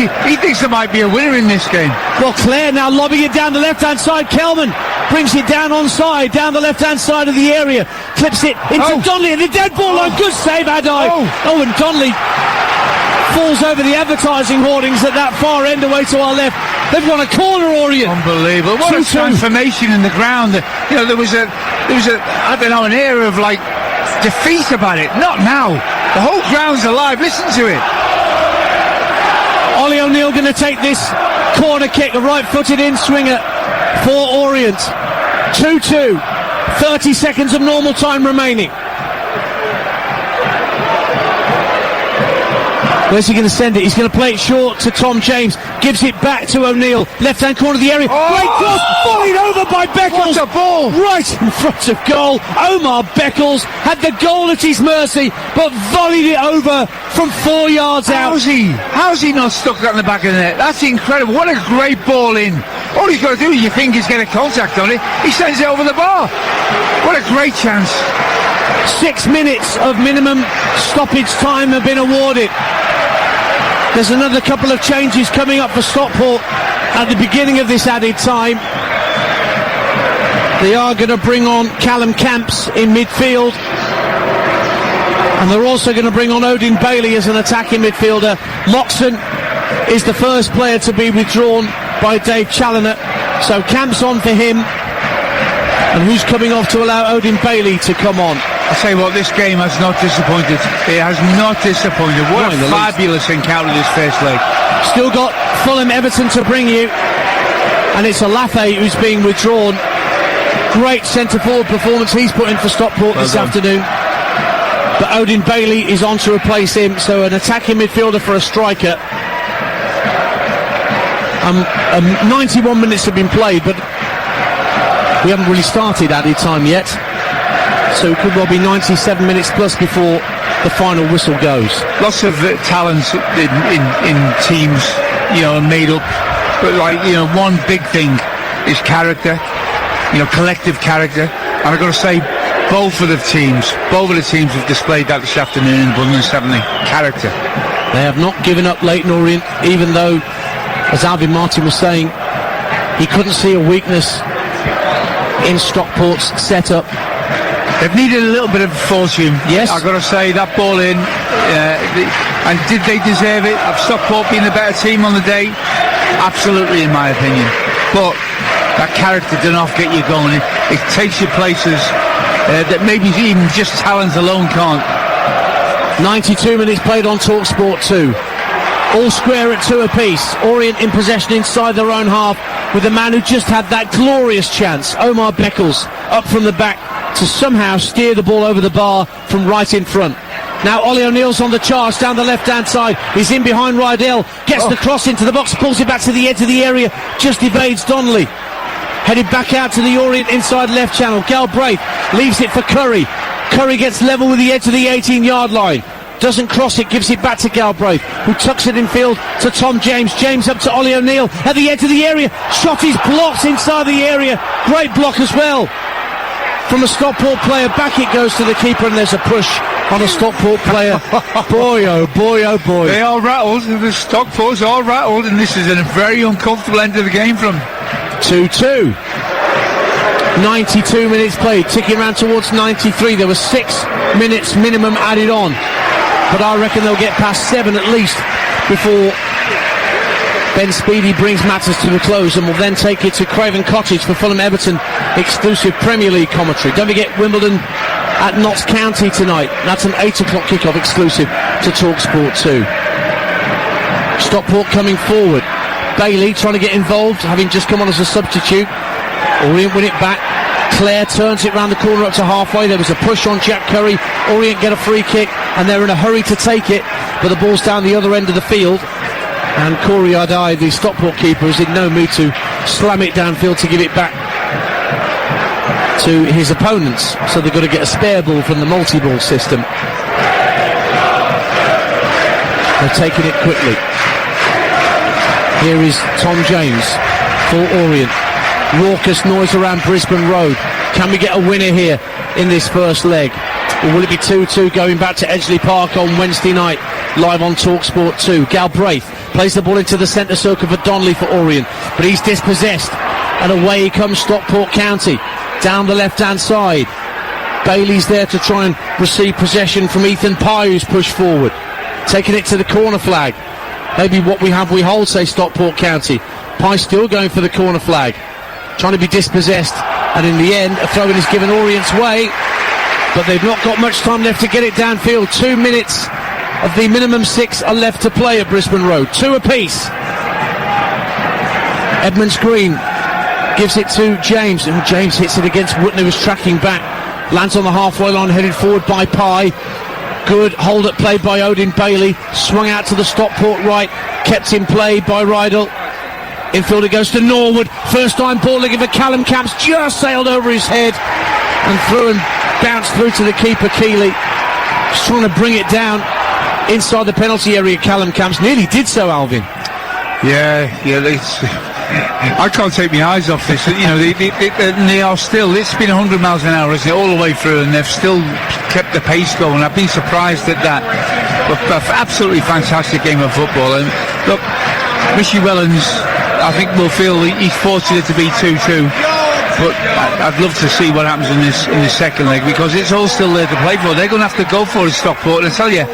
there might be a winner in this game. Well, Clare now lobbing it down the left-hand side. Kelman brings it down onside, down the left-hand side of the area. Clips it into Donnelly, and the dead ball line. Good save, Adai. And Donnelly falls over the advertising hoardings at that far end away to our left. They've won a corner, Orient. Unbelievable. What a transformation in the ground. There was an air of defeat about it. Not now. The whole ground's alive. Listen to it. Ollie O'Neill going to take this corner kick, a right-footed in-swinger for Orient. 2-2. 30 seconds of normal time remaining. Where's he going to send it? He's going to play it short to Tom James. Gives it back to O'Neill. Left-hand corner of the area. Great cross. Volleyed over by Beckles. What a ball. Right in front of goal. Omar Beckles had the goal at his mercy, but volleyed it over from 4 yards out. How's he not stuck that in the back of the net? That's incredible. What a great ball in. All he's got to do with your fingers get a contact on it. He sends it over the bar. What a great chance. 6 minutes of minimum stoppage time have been awarded. There's another couple of changes coming up for Stockport at the beginning of this added time. They are going to bring on Callum Camps in midfield, and they're also going to bring on Odin Bailey as an attacking midfielder. Moxon is the first player to be withdrawn by Dave Challoner, so Camps on for him. And who's coming off to allow Odin Bailey to come on? I say what, this game has not disappointed. It has not disappointed. What a fabulous encounter this first leg. Still got Fulham Everton to bring you, and it's Alafe who's being withdrawn. Great centre forward performance he's put in for Stockport this afternoon. But Odin Bailey is on to replace him, so an attacking midfielder for a striker. 91 minutes have been played, but We haven't really started added time yet, so it could well be 97 minutes plus before the final whistle goes. Lots of talents in teams, are made up, but one big thing is character, collective character, and I've got to say, both of the teams have displayed that this afternoon in abundance, haven't they? Character. They have not given up Leyton Orient, even though, as Alvin Martin was saying, he couldn't see a weakness in Stockport's setup. They've needed a little bit of fortune. Yes. I've got to say, that ball in, and did they deserve it? Have Stockport been the better team on the day? Absolutely, in my opinion. But that character does not get you going. It takes you places that maybe even just talent alone can't. 92 minutes played on TalkSport 2. All square at 2 apiece. Orient in possession inside their own half with the man who just had that glorious chance, Omar Beckles, up from the back to somehow steer the ball over the bar from right in front. Now Ollie O'Neill's on the charge down the left-hand side. He's in behind Rydell, gets the cross into the box, pulls it back to the edge of the area, just evades Donnelly. Headed back out to the Orient inside left channel. Galbraith leaves it for Curry. Curry gets level with the edge of the 18-yard line. Doesn't cross it, gives it back to Galbraith, who tucks it in field to Tom James. James up to Ollie O'Neill at the edge of the area. Shot is blocked inside the area. Great block as well from a Stockport player. Back it goes to the keeper, and there's a push on a Stockport player. Boy, oh boy, oh boy. They are rattled. The Stockports are rattled, and this is a very uncomfortable end of the game for them. 2-2. 92 minutes played, ticking around towards 93. There was 6 minutes minimum added on, but I reckon they'll get past 7 at least before Ben Speedy brings matters to a close, and will then take it to Craven Cottage for Fulham Everton exclusive Premier League commentary. Don't forget Wimbledon at Notts County tonight. That's an 8 o'clock kickoff exclusive to TalkSport 2. Stockport coming forward. Bailey trying to get involved, having just come on as a substitute. Orient win it back. Clare turns it round the corner up to halfway. There was a push on Jack Curry. Orient get a free kick, and they're in a hurry to take it, but the ball's down the other end of the field, and Corey Ardai, the Stockport keeper, is in no mood to slam it downfield to give it back to his opponents, so they've got to get a spare ball from the multi-ball system. They're taking it quickly. Here is Tom James for Orient. Raucous noise around Brisbane Road. Can we get a winner here in this first leg? Or will it be 2-2 going back to Edgeley Park on Wednesday night, live on TalkSport 2? Galbraith plays the ball into the centre circle for Donnelly for Orient, but he's dispossessed, and away comes Stockport County down the left-hand side. Bailey's there to try and receive possession from Ethan Pye, who's pushed forward, taking it to the corner flag. Maybe what we have we hold, say Stockport County. Pye still going for the corner flag, trying to be dispossessed, and in the end a throw-in is given Orient's way, but they've not got much time left to get it downfield. 2 minutes of the minimum 6 are left to play at Brisbane Road, 2 apiece. Edmonds Green gives it to James, and James hits it against Wootton, who was tracking back, lands on the halfway line, headed forward by Pye. Good hold-up play by Odin Bailey, swung out to the Stockport right, kept in play by Rydell. Infield it goes to Norwood. First time ball looking for Callum Camps, just sailed over his head and through and bounced through to the keeper Keeley. Just trying to bring it down inside the penalty area. Callum Camps nearly did so, Alvin. Yeah, I can't take my eyes off this. They are still, it's been 100 miles an hour, isn't it, all the way through, and they've still kept the pace going. I've been surprised at that. But absolutely fantastic game of football. And look, Richie Wellens, I think will feel he's fortunate to be 2-2. But I'd love to see what happens in this second leg, because it's all still there to play for. They're going to have to go for it, Stockport. And I tell you,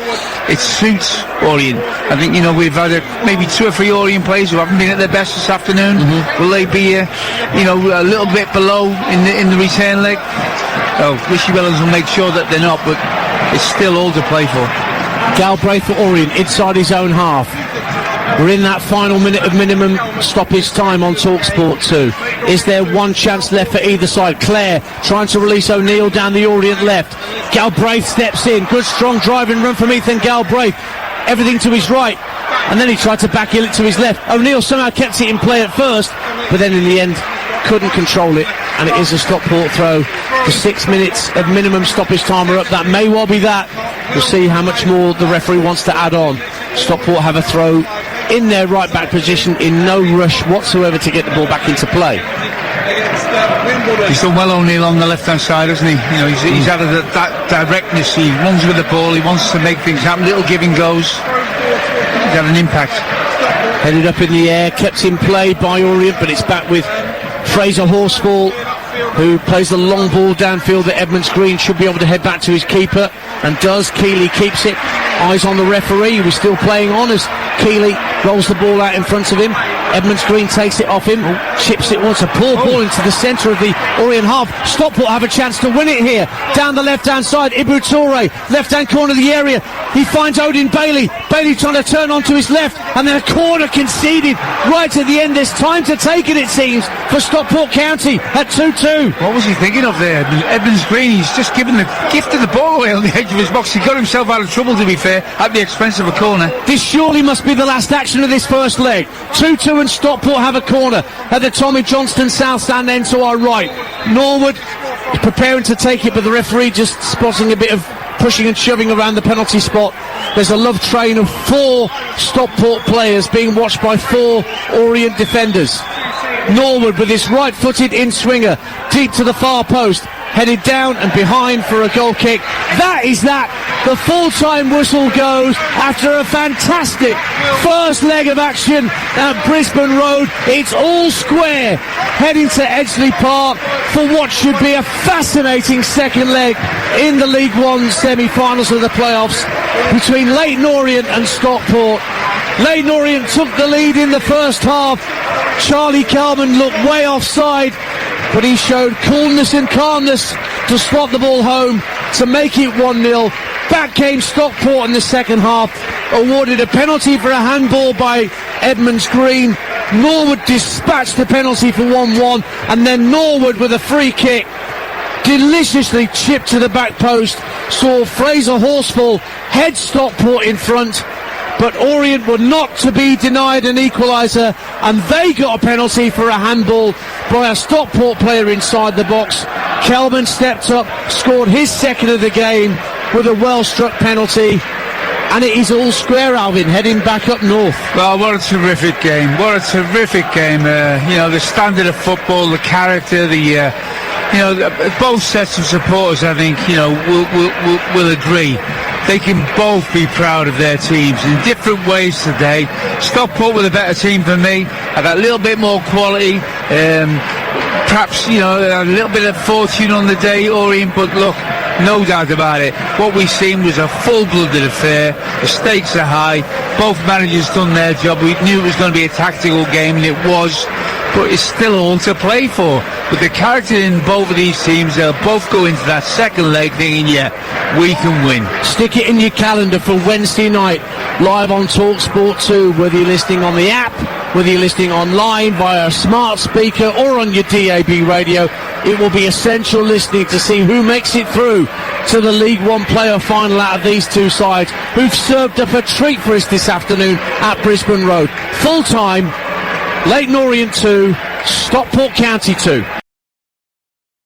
it suits Orient. I think, we've had maybe 2 or 3 Orient players who haven't been at their best this afternoon. Mm-hmm. Will they be, a little bit below in the return leg? Oh, Richie Wellens will make sure that they're not, but it's still all to play for. Galbraith for Orient inside his own half. We're in that final minute of minimum stoppage time on TalkSport 2. Is there one chance left for either side? Clare trying to release O'Neill down the Orient left. Galbraith steps in. Good strong driving run from Ethan Galbraith. Everything to his right. And then he tried to backheel it to his left. O'Neill somehow kept it in play at first, but then in the end couldn't control it, and it is a Stockport throw. The 6 minutes of minimum stoppage time are up. That may well be that. We'll see how much more the referee wants to add on. Stockport have a throw in their right back position, in no rush whatsoever to get the ball back into play. He's done well, O'Neill, on the left-hand side, hasn't he? You know, he's added that directness. He runs with the ball. He wants to make things happen. Little give and goes. He's had an impact. Headed up in the air, kept in play by Orient, but it's back with Fraser Horsfall, who plays the long ball downfield that Edmonds Green should be able to head back to his keeper, and does. Keeley keeps it. Eyes on the referee, who's still playing on as Keeley rolls the ball out in front of him. Edmonds Green takes it off him, chips it once, a poor ball into the centre of the Orient half. Stockport have a chance to win it here. Down the left-hand side, Ibu Toure, left-hand corner of the area. He finds Odin Bailey. Bailey trying to turn onto his left, and then a corner conceded right at the end. There's time to take it seems, for Stockport County at 2-2. What was he thinking of there? Edmonds Green, he's just given the gift of the ball away on the edge of his box. He got himself out of trouble, to be fair, at the expense of a corner. This surely must be the last action of this first leg. 2-2 and Stockport have a corner at the Tommy Johnston South Stand end to our right. Norwood is preparing to take it, but the referee just spotting a bit of pushing and shoving around the penalty spot. There's a love train of 4 Stockport players being watched by 4 Orient defenders. Norwood with his right-footed in-swinger deep to the far post, headed down and behind for a goal kick. That is that. The full-time whistle goes after a fantastic first leg of action at Brisbane Road. It's all square, heading to Edgeley Park for what should be a fascinating second leg in the League One semi-finals of the playoffs between Leyton Orient and Stockport. Leyton Orient took the lead in the first half. Charlie Kalman looked way offside, but he showed coolness and calmness to slot the ball home to make it 1-0. Back came Stockport in the second half, awarded a penalty for a handball by Edmonds Green. Norwood dispatched the penalty for 1-1, and then Norwood with a free kick, deliciously chipped to the back post, saw Fraser Horsfall head Stockport in front. But Orient were not to be denied an equaliser, and they got a penalty for a handball by a Stockport player inside the box. Kelman stepped up, scored his second of the game with a well-struck penalty, and it is all square, Alvin, heading back up north. Well, what a terrific game. What a terrific game. You know, the standard of football, the character, both sets of supporters, I think, will agree. They can both be proud of their teams in different ways today. Stockport with a better team for me, had a little bit more quality, perhaps, a little bit of fortune on the day, Orient, but look, no doubt about it. What we've seen was a full-blooded affair. The stakes are high. Both managers done their job. We knew it was going to be a tactical game, and it was. But it's still all to play for. But the character in both of these teams, they'll both go into that second leg thinking, yeah, we can win. Stick it in your calendar for Wednesday night, live on TalkSport 2, whether you're listening on the app, whether you're listening online via a smart speaker or on your DAB radio. It will be essential listening to see who makes it through to the League One playoff final out of these two sides, who've served up a treat for us this afternoon at Brisbane Road. Full time, Leyton Orient 2, Stockport County 2.